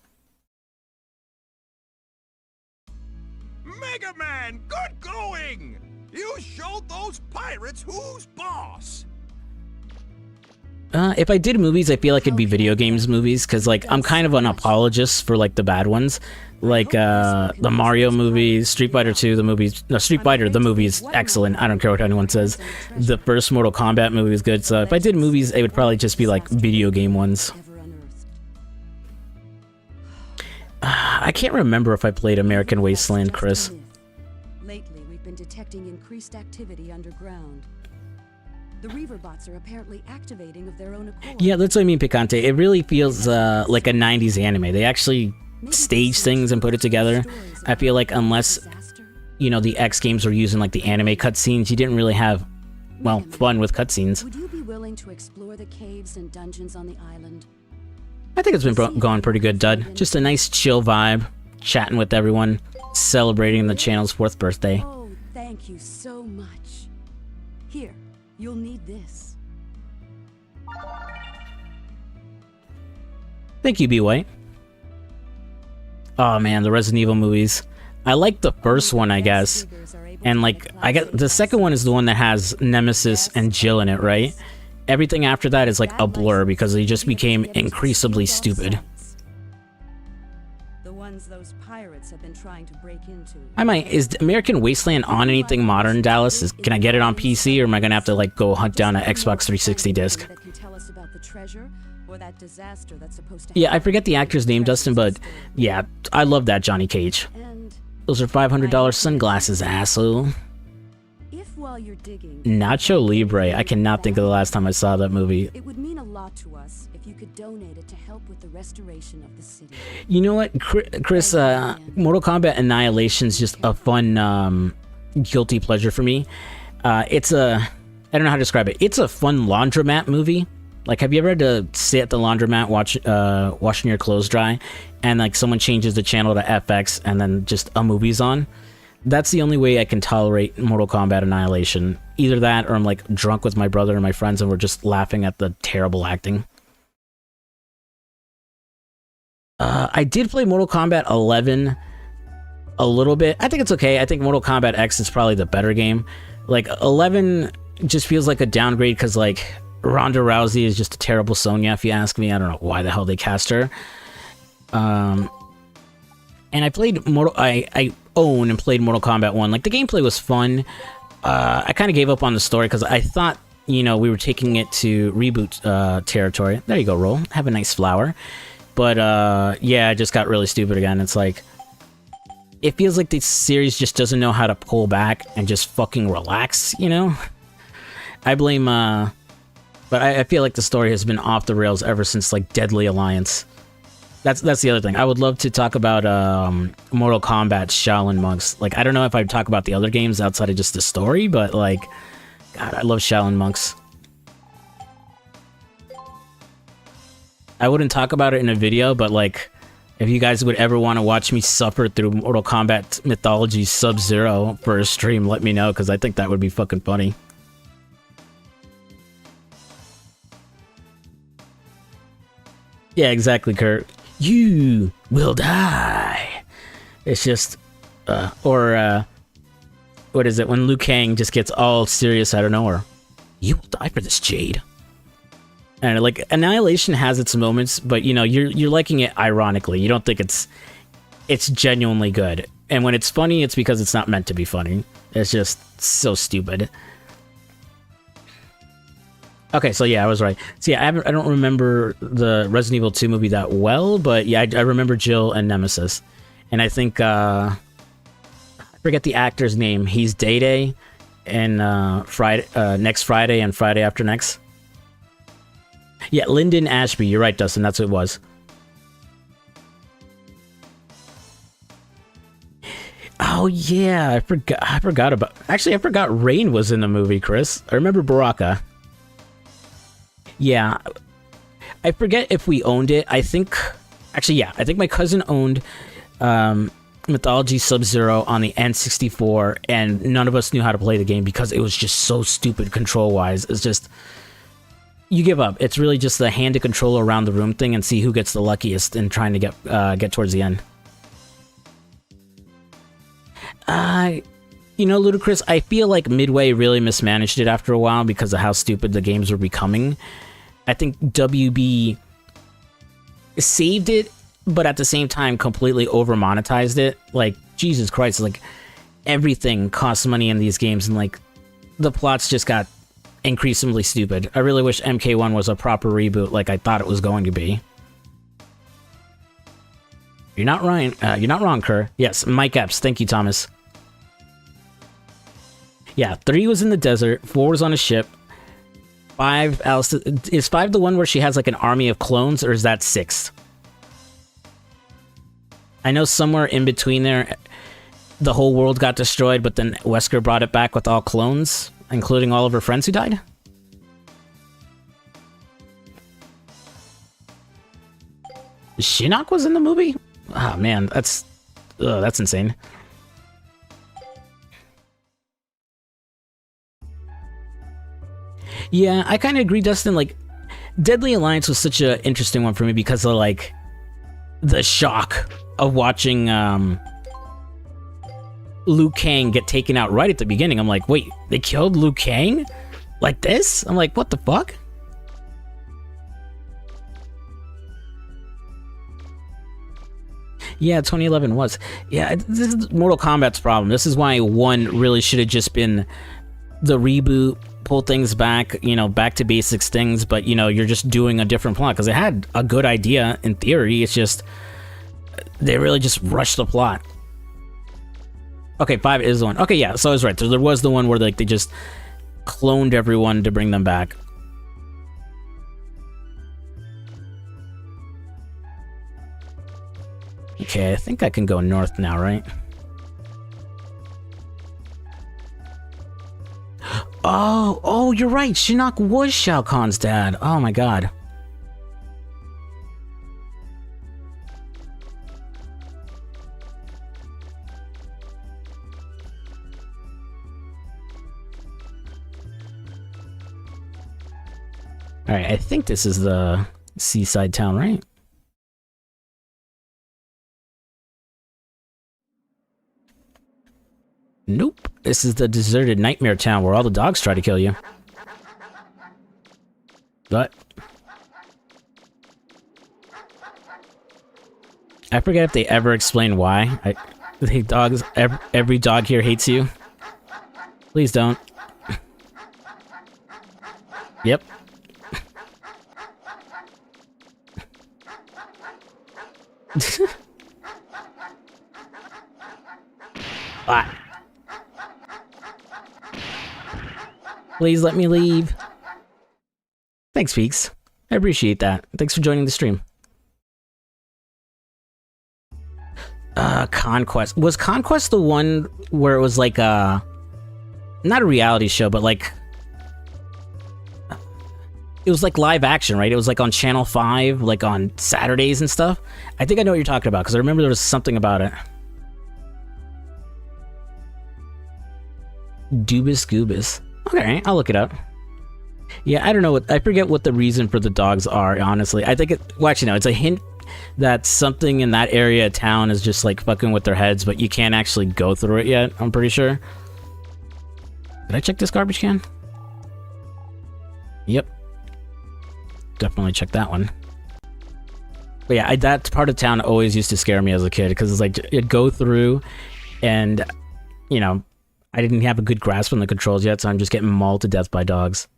Mega Man, good going! You showed those pirates who's boss. If I did movies, I feel like it'd be video games movies, because, like, I'm kind of an apologist for, like, the bad ones. Like, the Mario movies, Street Fighter 2, the movies... No, Street Fighter, the movie is excellent. I don't care what anyone says. The first Mortal Kombat movie is good, so if I did movies, it would probably just be, like, video game ones. I can't remember if I played American Wasteland, Chris. Lately, we've been detecting increased activity underground. The Reaver bots are apparently activating of their own accord. Yeah, that's what I mean, Picante. It really feels like a 90s anime. They actually stage things and put it together. I feel like unless, you know, the X games were using, like, the anime cutscenes, you didn't really have, well, fun with cutscenes. Would you be willing to explore the caves and dungeons on the island? I think it's been going pretty good, Dud. Just a nice chill vibe, chatting with everyone, celebrating the channel's 4th birthday. Oh, thank you so much. Here, you'll need this. Thank you, B. White. Oh man, the Resident Evil movies. I like the first one, I guess. And like, I get the second one is the one that has Nemesis and Jill in it, right? Everything after that is like a blur because they just became increasingly stupid. The ones those pirates have been trying to break into. Is American Wasteland on anything modern, Dallas? Can I get it on PC, or am I gonna have to like go hunt down an Xbox 360 disc? That can tell us about the treasure or that disaster that's supposed to Yeah, I forget the actor's name, Dustin, but yeah, I love that Johnny Cage. Those are $500 sunglasses, asshole. If while you're digging, Nacho Libre. I cannot think of the last time I saw that movie. it would mean a lot to us if you could donate it to help with the restoration of the city. You know what, Chris? Mortal Kombat Annihilation's just a fun, guilty pleasure for me. I don't know how to describe it. It's a fun laundromat movie. Like, have you ever had to sit at the laundromat washing your clothes dry, and like someone changes the channel to FX and then just a movie's on? That's the only way I can tolerate Mortal Kombat Annihilation. Either that, or I'm like drunk with my brother and my friends and we're just laughing at the terrible acting. I did play Mortal Kombat 11 a little bit. I think it's okay. I think Mortal Kombat X is probably the better game. Like, 11 just feels like a downgrade because, like, Ronda Rousey is just a terrible Sonya, if you ask me. I don't know why the hell they cast her. And I played I own and played Mortal Kombat 1. Like, the gameplay was fun. I kind of gave up on the story because I thought, you know, we were taking it to reboot territory. There you go, Roll. Have a nice flower. But, yeah, it just got really stupid again. It's like, it feels like the series just doesn't know how to pull back and just fucking relax, you know? I blame, but I feel like the story has been off the rails ever since, like, Deadly Alliance. That's the other thing. I would love to talk about Mortal Kombat Shaolin Monks. Like, I don't know if I'd talk about the other games outside of just the story, but, like, God, I love Shaolin Monks. I wouldn't talk about it in a video, but, like, if you guys would ever want to watch me suffer through Mortal Kombat Mythology Sub-Zero for a stream, let me know, because I think that would be fucking funny. Yeah, exactly, Kurt. You will die. It's just, what is it? When Liu Kang just gets all serious out of nowhere. You will die for this, Jade. And like, Annihilation has its moments, but you know, you're liking it ironically. You don't think it's genuinely good. And when it's funny, it's because it's not meant to be funny. It's just so stupid. Okay, so yeah, I was right. So yeah, I don't remember the Resident Evil 2 movie that well, but yeah, I remember Jill and Nemesis. And I think, I forget the actor's name. He's Day-Day in next Friday and Friday after next. Yeah, Lyndon Ashby. You're right, Dustin. That's what it was. Oh yeah, I forgot about. Actually, I forgot Rain was in the movie, Chris. I remember Baraka. Yeah, I forget if we owned it. I think, actually, yeah, I think my cousin owned Mythology Sub-Zero on the N64, and none of us knew how to play the game because it was just so stupid control-wise. It's just, you give up. It's really just the hand to control around the room thing and see who gets the luckiest in trying to get towards the end. You know, Ludacris, I feel like Midway really mismanaged it after a while because of how stupid the games were becoming. I think WB saved it, but at the same time completely over-monetized it. Like, Jesus Christ, like, everything costs money in these games, and, like, the plots just got increasingly stupid. I really wish MK1 was a proper reboot like I thought it was going to be. You're not wrong, Kerr. Yes, Mike Epps. Thank you, Thomas. Yeah, 3 was in the desert, 4 was on a ship, 5, Alice, is 5 the one where she has like an army of clones, or is that 6? I know somewhere in between there, the whole world got destroyed, but then Wesker brought it back with all clones, including all of her friends who died? Shinnok was in the movie? Oh man, that's insane. Yeah, I kind of agree, Dustin. Like, Deadly Alliance was such an interesting one for me because of, like, the shock of watching Liu Kang get taken out right at the beginning. I'm like, wait, they killed Liu Kang? Like this? I'm like, what the fuck? Yeah, 2011 was. Yeah, this is Mortal Kombat's problem. This is why 1 really should have just been the reboot, pull things back, you know, back to basics things, but, you know, you're just doing a different plot, because it had a good idea in theory. It's just, they really just rushed the plot. Okay, 5 is the one. Okay, yeah, so I was right. There was the one where, like, they just cloned everyone to bring them back. Okay, I think I can go north now, right? Oh, you're right. Shinnok was Shao Kahn's dad. Oh my god. Alright, I think this is the seaside town, right? Nope. This is the deserted nightmare town where all the dogs try to kill you. But I forget if they ever explain why. Every dog here hates you. Please don't. Yep. Ah. Please let me leave. Thanks, Feeks. I appreciate that. Thanks for joining the stream. Conquest. Was Conquest the one where it was like not a reality show, but like it was like live action, right? It was like on Channel 5, like on Saturdays and stuff. I think I know what you're talking about, because I remember there was something about it. Dubus Goobus. Okay, I'll look it up. Yeah, I don't know what, I forget what the reason for the dogs are, honestly. I think well, actually, no, it's a hint that something in that area of town is just like fucking with their heads, but you can't actually go through it yet, I'm pretty sure. Did I check this garbage can? Yep. Definitely check that one. But yeah, that part of town always used to scare me as a kid, because it's like, it'd go through, and, you know, I didn't have a good grasp on the controls yet, so I'm just getting mauled to death by dogs.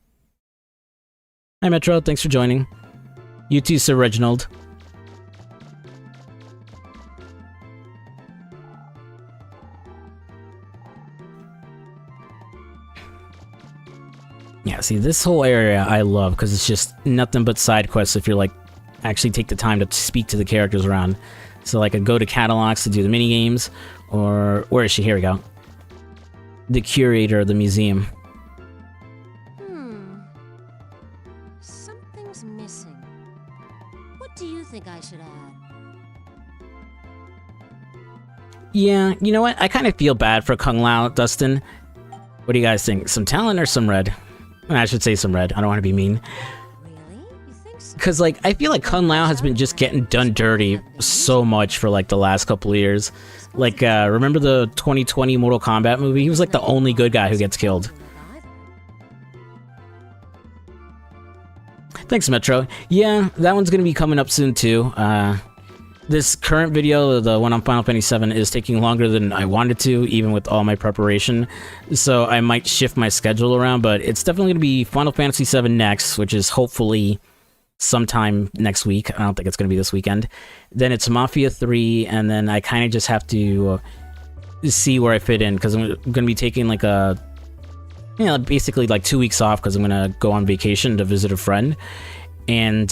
Hi Metro, thanks for joining. You too, Sir Reginald. Yeah, see, this whole area I love, because it's just nothing but side quests if you're like, actually take the time to speak to the characters around. So like, I'd go to catalogs to do the mini games, or where is she? Here we go. The curator of the museum. Something's missing. What do you think I should add? Yeah, you know what? I kind of feel bad for Kung Lao, Dustin. What do you guys think? Some talent or some red? I should say some red. I don't want to be mean. Really? You think so? Because, like, I feel like Kung Lao has been just getting done dirty so much for, like, the last couple of years. Like, remember the 2020 Mortal Kombat movie? He was, like, the only good guy who gets killed. Thanks, Metro. Yeah, that one's gonna be coming up soon, too. This current video, the one on Final Fantasy VII, is taking longer than I wanted to, even with all my preparation. So I might shift my schedule around, but it's definitely gonna be Final Fantasy VII next, which is hopefully sometime next week. I don't think it's gonna be this weekend. Then it's Mafia 3, and then I kind of just have to see where I fit in, because I'm gonna be taking like a, you know, basically like 2 weeks off, because I'm gonna go on vacation to visit a friend. And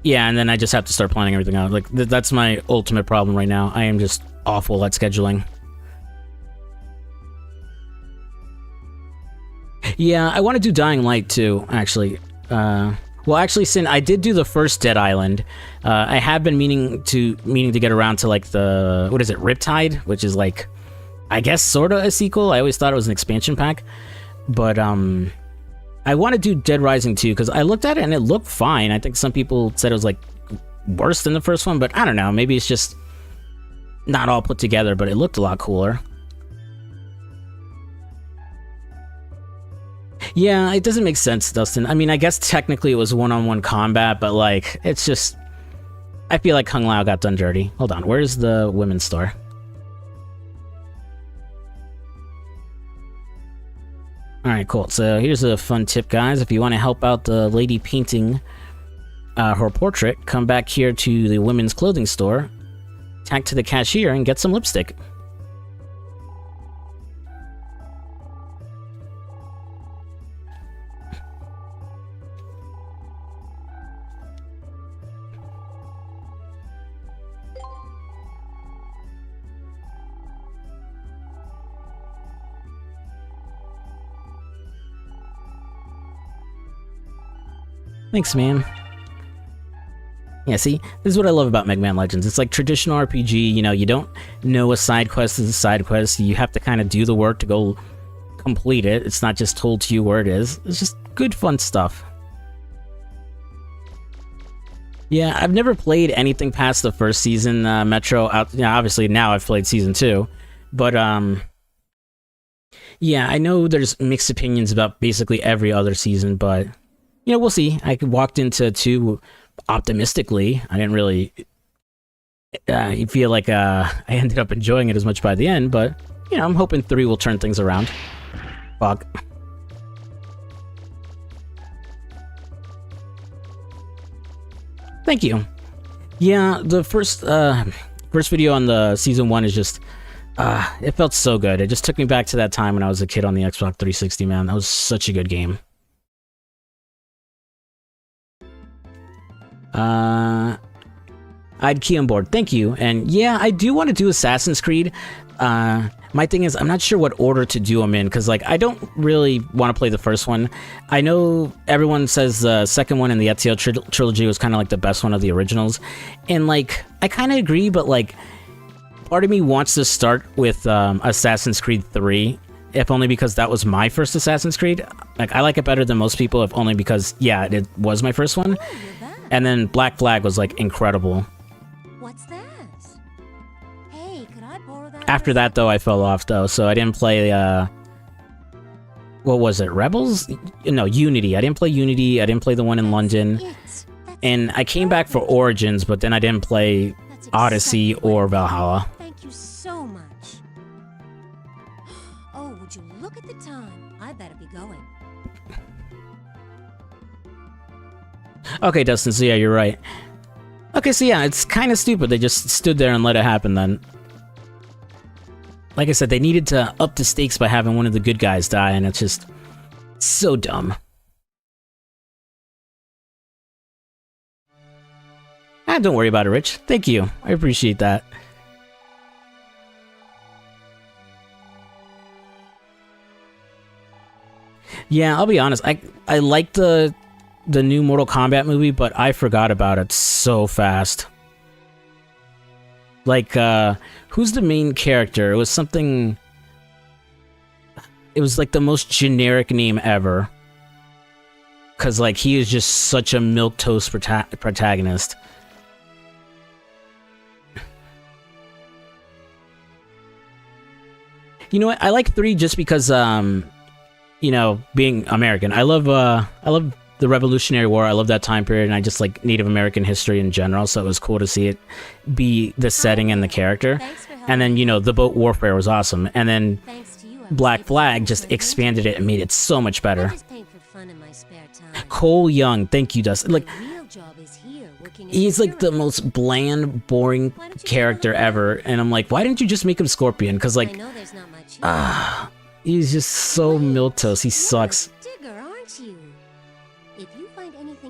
yeah, and then I just have to start planning everything out. Like, that's my ultimate problem right now. I am just awful at scheduling. Yeah, I want to do Dying Light too, actually. Well, actually, Sin, I did do the first Dead Island. I have been meaning to get around to, like, the, what is it, Riptide? Which is, like, I guess sort of a sequel. I always thought it was an expansion pack. But, I want to do Dead Rising 2, because I looked at it and it looked fine. I think some people said it was, like, worse than the first one, but I don't know. Maybe it's just not all put together, but it looked a lot cooler. Yeah, it doesn't make sense, Dustin. I mean, I guess technically it was one-on-one combat, but, like, it's just... I feel like Kung Lao got done dirty. Hold on, where's the women's store? Alright, cool. So here's a fun tip, guys. If you want to help out the lady painting her portrait, come back here to the women's clothing store, talk to the cashier, and get some lipstick. Thanks, man. Yeah, see? This is what I love about Mega Man Legends. It's like traditional RPG, you know, you don't know a side quest is a side quest. You have to kind of do the work to go complete it. It's not just told to you where it is. It's just good, fun stuff. Yeah, I've never played anything past the first season, Metro. Obviously, now I've played Season 2. But, yeah, I know there's mixed opinions about basically every other season, but... You know, we'll see. I walked into 2 optimistically. I didn't really feel like I ended up enjoying it as much by the end, but, you know, I'm hoping 3 will turn things around. Fuck. Thank you. Yeah, the first video on the Season 1 is just... it felt so good. It just took me back to that time when I was a kid on the Xbox 360, man. That was such a good game. I'd key on board. Thank you. And yeah, I do want to do Assassin's Creed. My thing is, I'm not sure what order to do them in, because, like, I don't really want to play the first one. I know everyone says the second one in the Ezio trilogy was kind of like the best one of the originals. And, like, I kind of agree, but, like, part of me wants to start with Assassin's Creed 3, if only because that was my first Assassin's Creed. Like, I like it better than most people, if only because, yeah, it was my first one. And then Black Flag was, like, incredible. What's that? Hey, could I borrow that? After that, though, I fell off, though, so I didn't play, what was it, Rebels? No, Unity. I didn't play Unity, I didn't play the one in London. And I came back for Origins, but then I didn't play Odyssey or Valhalla. Thank you so much. Oh, would you look at the time? I better be going. Okay, Dustin, so yeah, you're right. Okay, so yeah, it's kind of stupid. They just stood there and let it happen then. Like I said, they needed to up the stakes by having one of the good guys die, and it's just so dumb. Don't worry about it, Rich. Thank you. I appreciate that. Yeah, I'll be honest. I like the new Mortal Kombat movie, but I forgot about it so fast. Like, who's the main character? It was something... It was like the most generic name ever. Because, like, he is just such a milquetoast protagonist. You know what? I like 3 just because, you know, being American. I love the Revolutionary War. I love that time period, and I just like Native American history in general, so it was cool to see it be the setting and the character. And then, you know, the boat warfare was awesome. And then Black Flag just expanded it and made it so much better. Cole Young, thank you, Dustin. Like, he's like the most bland, boring character ever, and I'm like, why didn't you just make him Scorpion? Because, like, he's just so milquetoast. He sucks.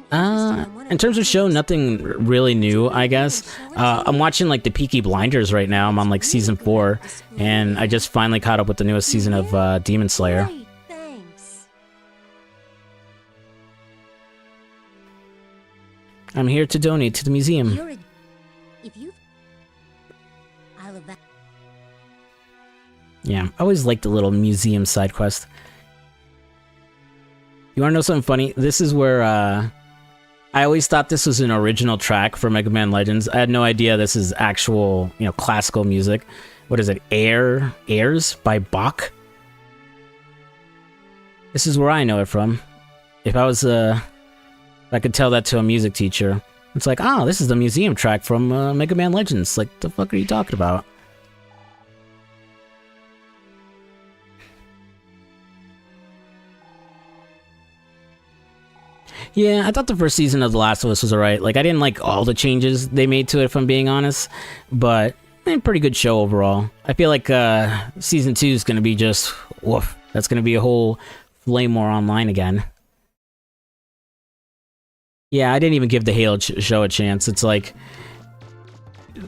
In terms of show, nothing really new, I guess. I'm watching, like, the Peaky Blinders right now. I'm on, like, season 4, and I just finally caught up with the newest season of Demon Slayer. I'm here to donate to the museum. Yeah, I always liked the little museum side quest. You wanna know something funny? This is where, I always thought this was an original track for Mega Man Legends. I had no idea this is actual, classical music. What is it? Airs by Bach? This is where I know it from. If I could tell that to a music teacher. It's like, oh, this is the museum track from Mega Man Legends. Like, the fuck are you talking about? Yeah, I thought the first season of The Last of Us was alright. Like, I didn't like all the changes they made to it, if I'm being honest. But, pretty good show overall. I feel like season 2 is going to be just, woof. That's going to be a whole Flame War Online again. Yeah, I didn't even give the Halo show a chance. It's like,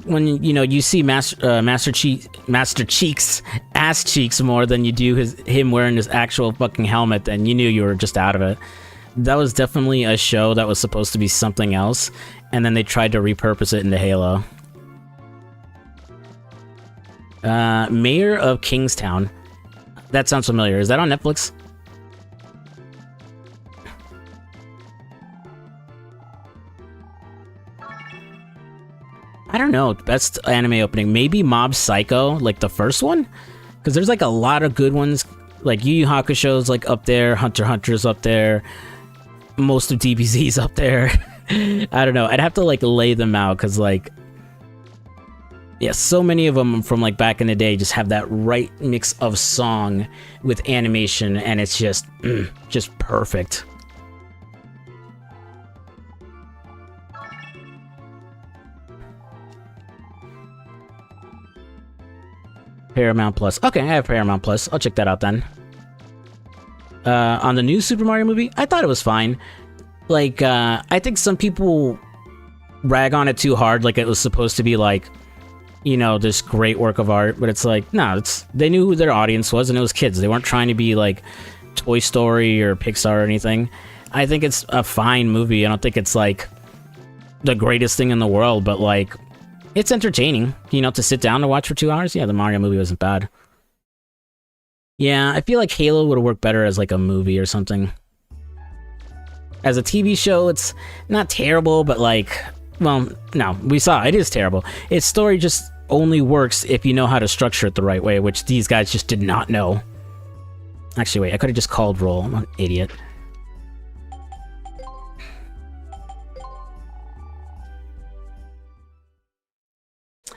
when, you see Master Cheek's ass cheeks more than you do him wearing his actual fucking helmet, then you knew you were just out of it. That was definitely a show that was supposed to be something else, and then they tried to repurpose it into Halo. Mayor of Kingstown. That sounds familiar. Is that on Netflix? I don't know. Best anime opening. Maybe Mob Psycho, like the first one? Because there's like a lot of good ones. Like Yu Yu Hakusho's like up there. Hunter x Hunter's up there. Most of DBZ's up there. I don't know. I'd have to like lay them out because like... Yeah, so many of them from like back in the day just have that right mix of song with animation and it's just perfect. Paramount Plus. Okay, I have Paramount Plus. I'll check that out then. On the new Super Mario movie, I thought it was fine. Like, I think some people rag on it too hard, like it was supposed to be like, this great work of art, but it's like, no, they knew who their audience was, and it was kids. They weren't trying to be like Toy Story or Pixar or anything. I think it's a fine movie. I don't think it's like the greatest thing in the world, but like, it's entertaining, to sit down and watch for 2 hours. Yeah, the Mario movie wasn't bad. Yeah, I feel like Halo would have worked better as like a movie or something. As a TV show, it's not terrible, but like, well, no, we saw it is terrible. Its story just only works if you know how to structure it the right way, which these guys just did not know. Actually, wait, I could have just called roll. I'm an idiot.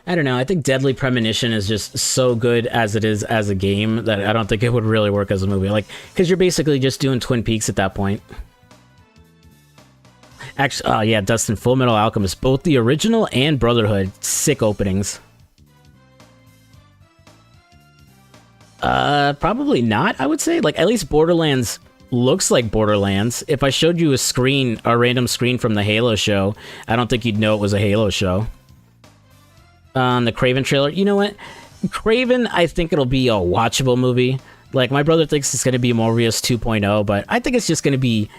I don't know, I think Deadly Premonition is just so good as it is as a game that I don't think it would really work as a movie. Like, because you're basically just doing Twin Peaks at that point. Actually, oh yeah, Dustin, Full Metal Alchemist, both the original and Brotherhood, sick openings. Probably not, I would say. Like, at least Borderlands looks like Borderlands. If I showed you a random screen from the Halo show, I don't think you'd know it was a Halo show. On the Kraven trailer, you know what? Kraven, I think it'll be a watchable movie. Like, my brother thinks it's going to be Morbius 2.0, but I think it's just going to be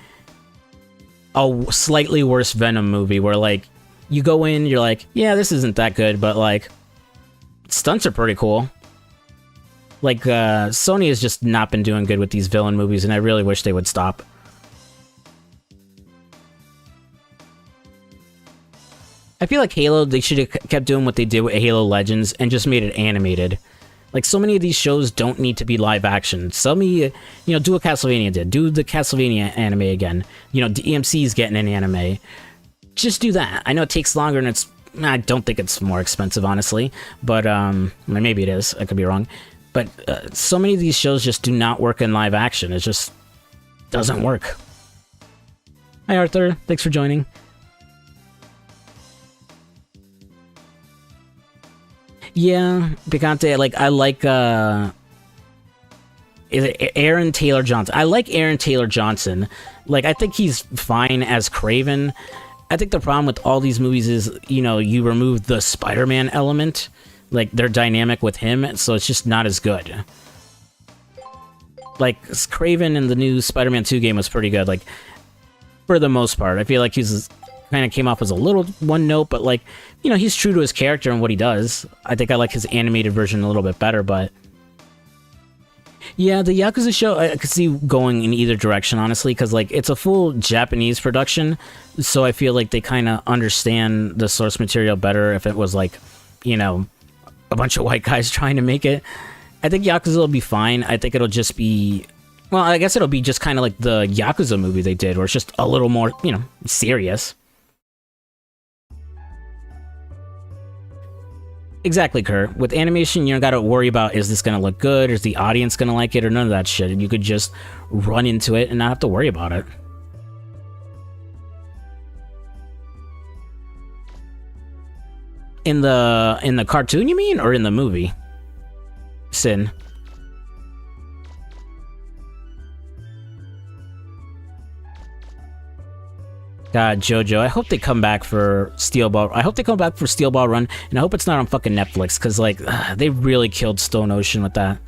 a slightly worse Venom movie where, like, you go in, you're like, yeah, this isn't that good, but, like, stunts are pretty cool. Like, Sony has just not been doing good with these villain movies, and I really wish they would stop. I feel like Halo, they should have kept doing what they did with Halo Legends and just made it animated. Like, so many of these shows don't need to be live action. Do what Castlevania did. Do the Castlevania anime again. DMC's getting an anime. Just do that. I know it takes longer and I don't think it's more expensive, honestly. But, maybe it is. I could be wrong. But so many of these shows just do not work in live action. It just doesn't work. Hi, Arthur. Thanks for joining. Yeah, Picante, like, I like, is it Aaron Taylor Johnson? I like Aaron Taylor Johnson. Like, I think he's fine as Kraven. I think the problem with all these movies is, you remove the Spider-Man element. Like, they're dynamic with him, so it's just not as good. Like, Kraven in the new Spider-Man 2 game was pretty good, like, for the most part. I feel like he's kind of came off as a little one note, but like, he's true to his character and what he does. I think I like his animated version a little bit better, but Yeah, the Yakuza show, I could see going in either direction, honestly, because, like, it's a full Japanese production, so I feel like they kind of understand the source material better if it was, like, you know, a bunch of white guys trying to make it. I think Yakuza will be fine. I think it'll just be... Well, I guess it'll be just kind of like the Yakuza movie they did, where it's just a little more, you know, serious. Exactly, Kurt. With animation, you don't gotta worry about, is this gonna look good, is the audience gonna like it, or none of that shit. You could just run into it and not have to worry about it. In the cartoon, you mean, or in the movie? Sin. God, JoJo, I hope they come back for Steel Ball. I hope they come back for Steel Ball Run, and I hope it's not on fucking Netflix, because, like, they really killed Stone Ocean with that.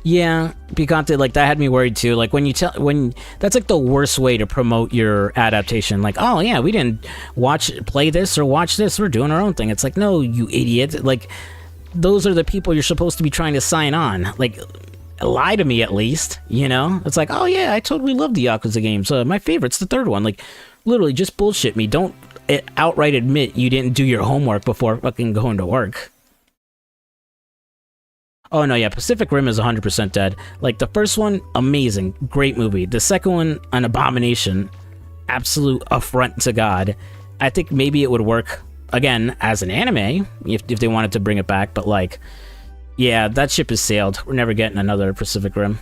Yeah, Picante, like, that had me worried too. Like, that's like the worst way to promote your adaptation. Like, oh yeah, we didn't play this or watch this, we're doing our own thing. It's like, no, you idiot. Like, those are the people you're supposed to be trying to sign on. Like, lie to me at least, you know? It's like, oh yeah, I totally love the Yakuza games. My favorite's the third one. Like, literally, just bullshit me. Don't outright admit you didn't do your homework before fucking going to work. Oh no, yeah, Pacific Rim is 100% dead. Like, the first one, amazing, great movie. The second one, an abomination. Absolute affront to God. I think maybe it would work, again, as an anime, if they wanted to bring it back, but like... Yeah, that ship has sailed. We're never getting another Pacific Rim.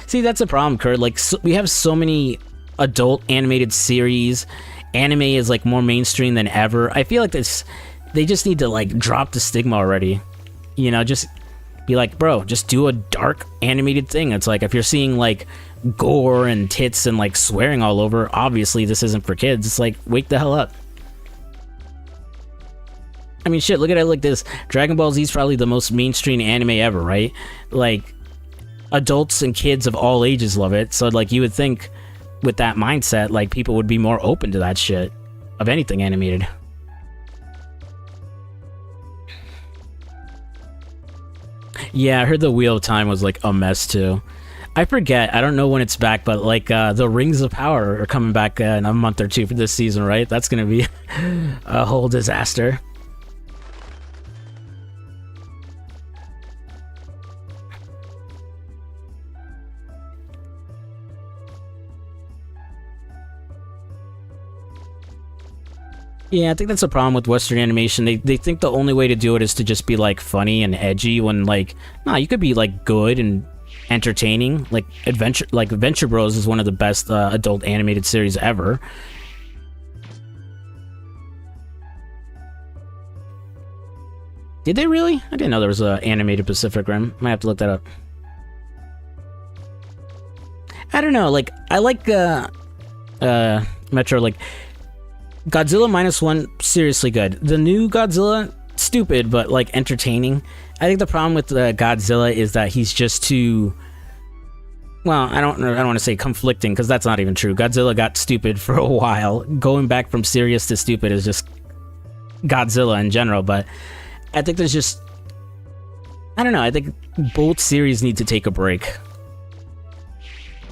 See, that's a problem, Kurt. Like, we have so many adult animated series. Anime is, like, more mainstream than ever. I feel like they just need to, like, drop the stigma already. You know, just be like, bro, just do a dark animated thing. It's like, if you're seeing, like, gore and tits and, like, swearing all over, obviously this isn't for kids. It's like, wake the hell up. I mean, shit, look at it like this. Dragon Ball Z is probably the most mainstream anime ever, right? Like, adults and kids of all ages love it. So, like, you would think with that mindset, like, people would be more open to that shit of anything animated. Yeah, I heard the Wheel of Time was, like, a mess, too. I forget. I don't know when it's back, but, like, the Rings of Power are coming back in a month or two for this season, right? That's gonna be a whole disaster. Yeah, I think that's a problem with Western animation. They think the only way to do it is to just be, like, funny and edgy when, like, nah, you could be, like, good and entertaining. Like, Adventure Bros is one of the best adult animated series ever. Did they really? I didn't know there was an animated Pacific Rim. Might have to look that up. I don't know, like, I like, Metro, like... Godzilla -1, seriously good. The new Godzilla, stupid, but, like, entertaining. I think the problem with Godzilla is that he's just too... Well, I don't want to say conflicting, because that's not even true. Godzilla got stupid for a while. Going back from serious to stupid is just Godzilla in general, but I think there's just... I don't know, I think both series need to take a break.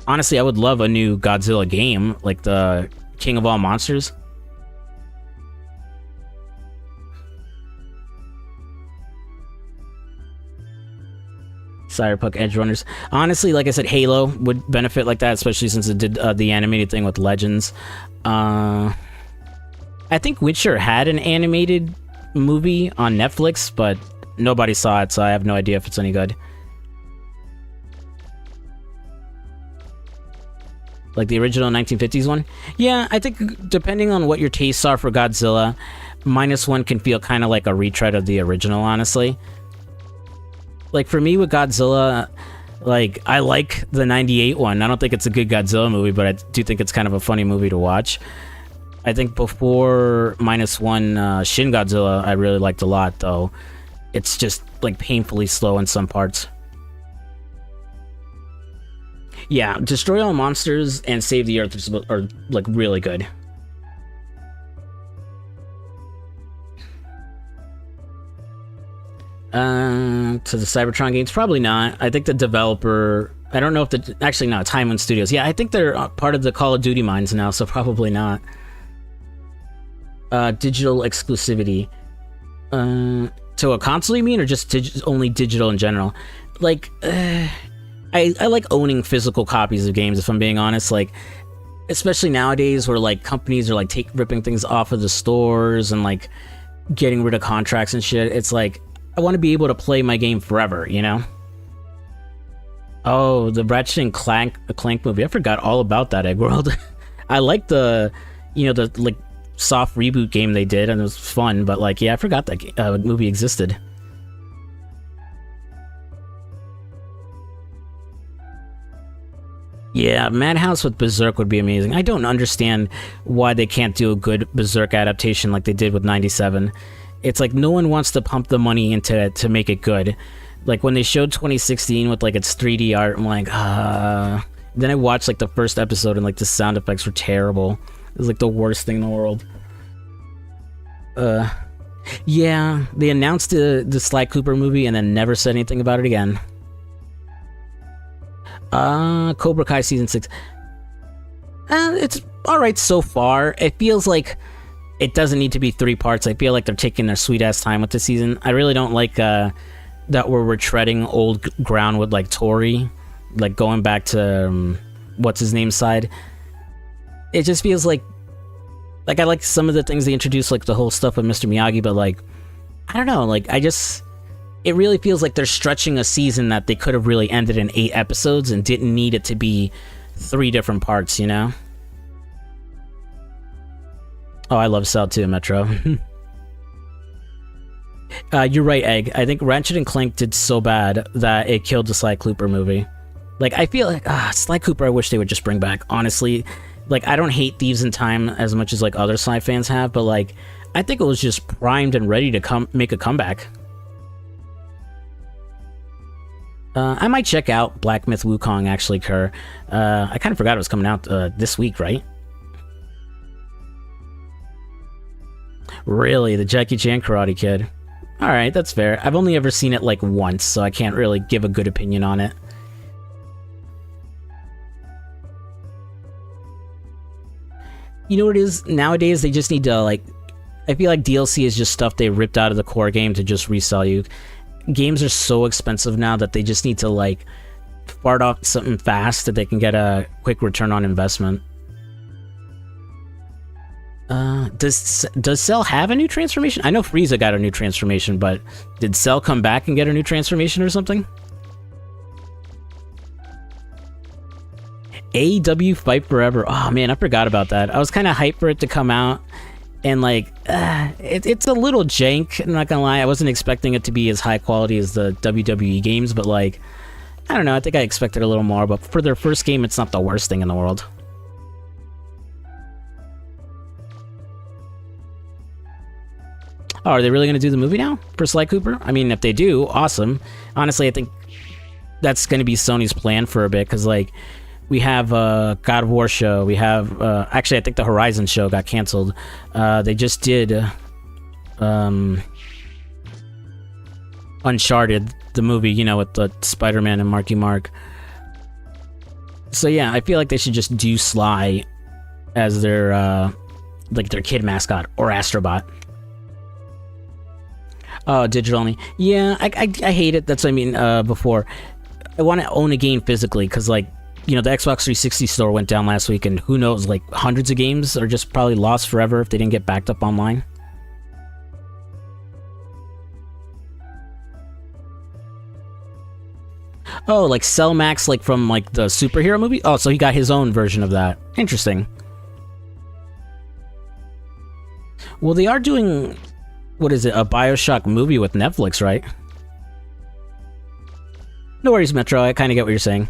Honestly, I would love a new Godzilla game, like the King of All Monsters. Cyberpunk Edge Runners. Honestly, like I said, Halo would benefit like that, especially since it did the animated thing with Legends. I think Witcher had an animated movie on Netflix, but nobody saw it, so I have no idea if it's any good. Like the original 1950s one? Yeah, I think depending on what your tastes are for Godzilla, -1 can feel kind of like a retread of the original, honestly. Like, for me with Godzilla, like, I like the 98 one. I don't think it's a good Godzilla movie, but I do think it's kind of a funny movie to watch. I think before -1, Shin Godzilla, I really liked a lot, though. It's just, like, painfully slow in some parts. Yeah, Destroy All Monsters and Save the Earth are like, really good. To the Cybertron games? Probably not. I think the developer... I don't know if the... Actually, no, Time One Studios. Yeah, I think they're part of the Call of Duty minds now, so probably not. Digital exclusivity. To a console, you mean? Or just only digital in general? Like, I like owning physical copies of games, if I'm being honest. Like, especially nowadays where, like, companies are, like, ripping things off of the stores and, like, getting rid of contracts and shit. It's like, I want to be able to play my game forever, you know? Oh, the Ratchet and Clank movie. I forgot all about that, Egg World. I like the, the, like, soft reboot game they did, and it was fun, but, like, yeah, I forgot that movie existed. Yeah, Madhouse with Berserk would be amazing. I don't understand why they can't do a good Berserk adaptation like they did with 97. It's like no one wants to pump the money into it to make it good. Like when they showed 2016 with like its 3D art, I'm like, Then I watched like the first episode and like the sound effects were terrible. It was like the worst thing in the world. Yeah, they announced the Sly Cooper movie and then never said anything about it again. Cobra Kai Season 6. It's alright so far. It feels like it doesn't need to be 3 parts. I feel like they're taking their sweet-ass time with the season. I really don't like, that we're treading old ground with, like, Tori. Like, going back to, what's-his-name's side. It just feels like I like some of the things they introduced, like the whole stuff with Mr. Miyagi, but, like, I don't know, like, it really feels like they're stretching a season that they could have really ended in 8 episodes and didn't need it to be 3 different parts, you know? Oh, I love Cell 2, Metro. You're right, Egg. I think Ratchet and Clank did so bad that it killed the Sly Cooper movie. Like, I feel like, Sly Cooper I wish they would just bring back, honestly. Like, I don't hate Thieves in Time as much as, like, other Sly fans have, but, like, I think it was just primed and ready to make a comeback. I might check out Black Myth Wukong, actually, Kerr. I kind of forgot it was coming out this week, right? Really? The Jackie Chan Karate Kid? Alright, that's fair. I've only ever seen it, like, once, so I can't really give a good opinion on it. You know what it is? Nowadays, they just need to, like... I feel like DLC is just stuff they ripped out of the core game to just resell you. Games are so expensive now that they just need to, like, fart off something fast that they can get a quick return on investment. Does Cell have a new transformation? I know Frieza got a new transformation, but did Cell come back and get a new transformation or something? AEW Fight Forever. Oh man, I forgot about that. I was kind of hyped for it to come out. And, like, it's a little jank, I'm not gonna lie. I wasn't expecting it to be as high quality as the WWE games, but, like, I don't know, I think I expected a little more, but for their first game, it's not the worst thing in the world. Oh, are they really gonna do the movie now for Sly Cooper? I mean, if they do, awesome. Honestly, I think that's gonna be Sony's plan for a bit, because, like, we have a God of War show. We have... actually, I think the Horizon show got canceled. They just did... Uncharted, the movie, you know, with the Spider-Man and Marky Mark. So yeah, I feel like they should just do Sly as their, like, their kid mascot, or Astrobot. Oh, digital only. Yeah, I hate it. That's what I mean, before. I want to own a game physically, because, like, you know, the Xbox 360 store went down last week, and who knows, like, hundreds of games are just probably lost forever if they didn't get backed up online. Oh, like Cell Max, like, from, like, the superhero movie? Oh, so he got his own version of that. Interesting. Well, they are doing... What is it? A BioShock movie with Netflix, right? No worries, Metro. I kind of get what you're saying.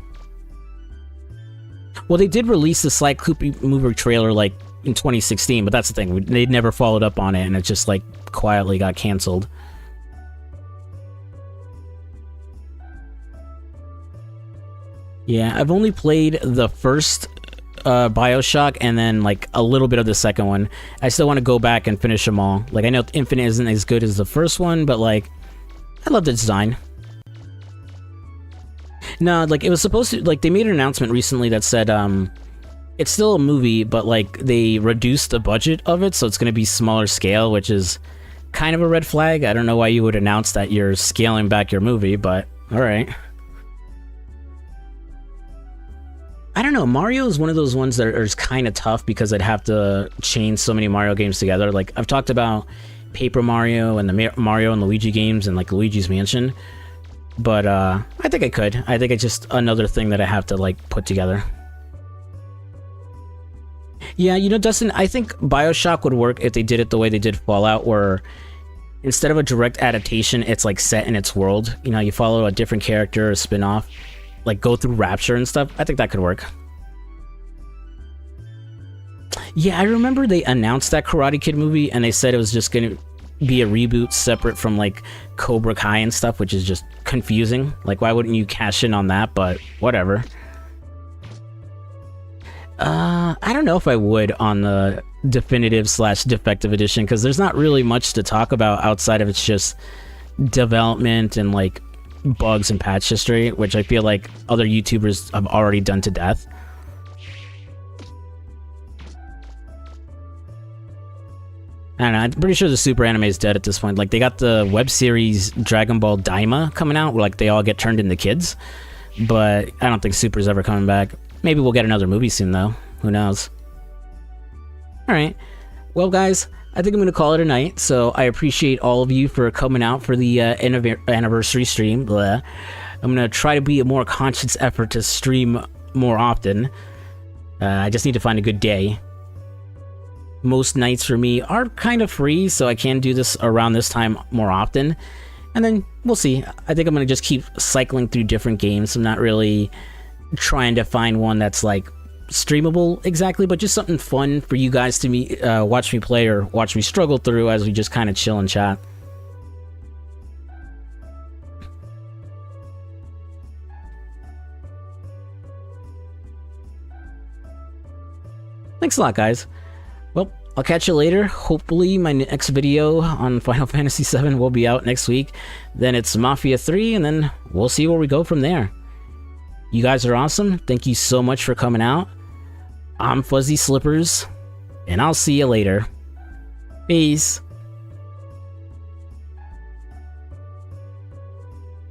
Well, they did release the Sly Cooper movie trailer, like, in 2016, but that's the thing. They never followed up on it, and it just, like, quietly got canceled. Yeah, I've only played the first BioShock and then, like, a little bit of the second one. I still want to go back and finish them all. Like, I know Infinite isn't as good as the first one, but, like, I love the design. No, like, it was supposed to, like, they made an announcement recently that said, it's still a movie, but, like, they reduced the budget of it, so it's gonna be smaller scale, which is kind of a red flag. I don't know why you would announce that you're scaling back your movie, but alright. I don't know, Mario is one of those ones that are kind of tough because I'd have to chain so many Mario games together. Like, I've talked about Paper Mario and the Mario and Luigi games and, like, Luigi's Mansion. But, I think I could. I think it's just another thing that I have to, like, put together. Yeah, you know, Dustin, I think BioShock would work if they did it the way they did Fallout, where instead of a direct adaptation, it's, like, set in its world. You know, you follow a different character, a spin-off, like, go through Rapture and stuff. I think that could work. Yeah, I remember they announced that Karate Kid movie, and they said it was just gonna be a reboot separate from, like, Cobra Kai and stuff, which is just confusing. Like, why wouldn't you cash in on that? But whatever. I don't know if I would on the definitive/defective edition, because there's not really much to talk about outside of it's just development and, like, bugs and patch history, which I feel like other YouTubers have already done to death. I don't know, I'm pretty sure the Super anime is dead at this point. Like, they got the web series Dragon Ball Daima coming out, where, like, they all get turned into kids. But I don't think Super's ever coming back. Maybe we'll get another movie soon, though. Who knows? Alright. Well, guys, I think I'm going to call it a night. So I appreciate all of you for coming out for the anniversary stream. Blah. I'm going to try to be a more conscious effort to stream more often. I just need to find a good day. Most nights for me are kind of free, so I can do this around this time more often. And then we'll see. I think I'm going to just keep cycling through different games. I'm not really trying to find one that's, like, streamable exactly, but just something fun for you guys to watch me play or watch me struggle through as we just kind of chill and chat. Thanks a lot, guys. Well, I'll catch you later. Hopefully my next video on Final Fantasy VII will be out next week. Then it's Mafia 3, and then we'll see where we go from there. You guys are awesome. Thank you so much for coming out. I'm Fuzzy Slippers, and I'll see you later. Peace.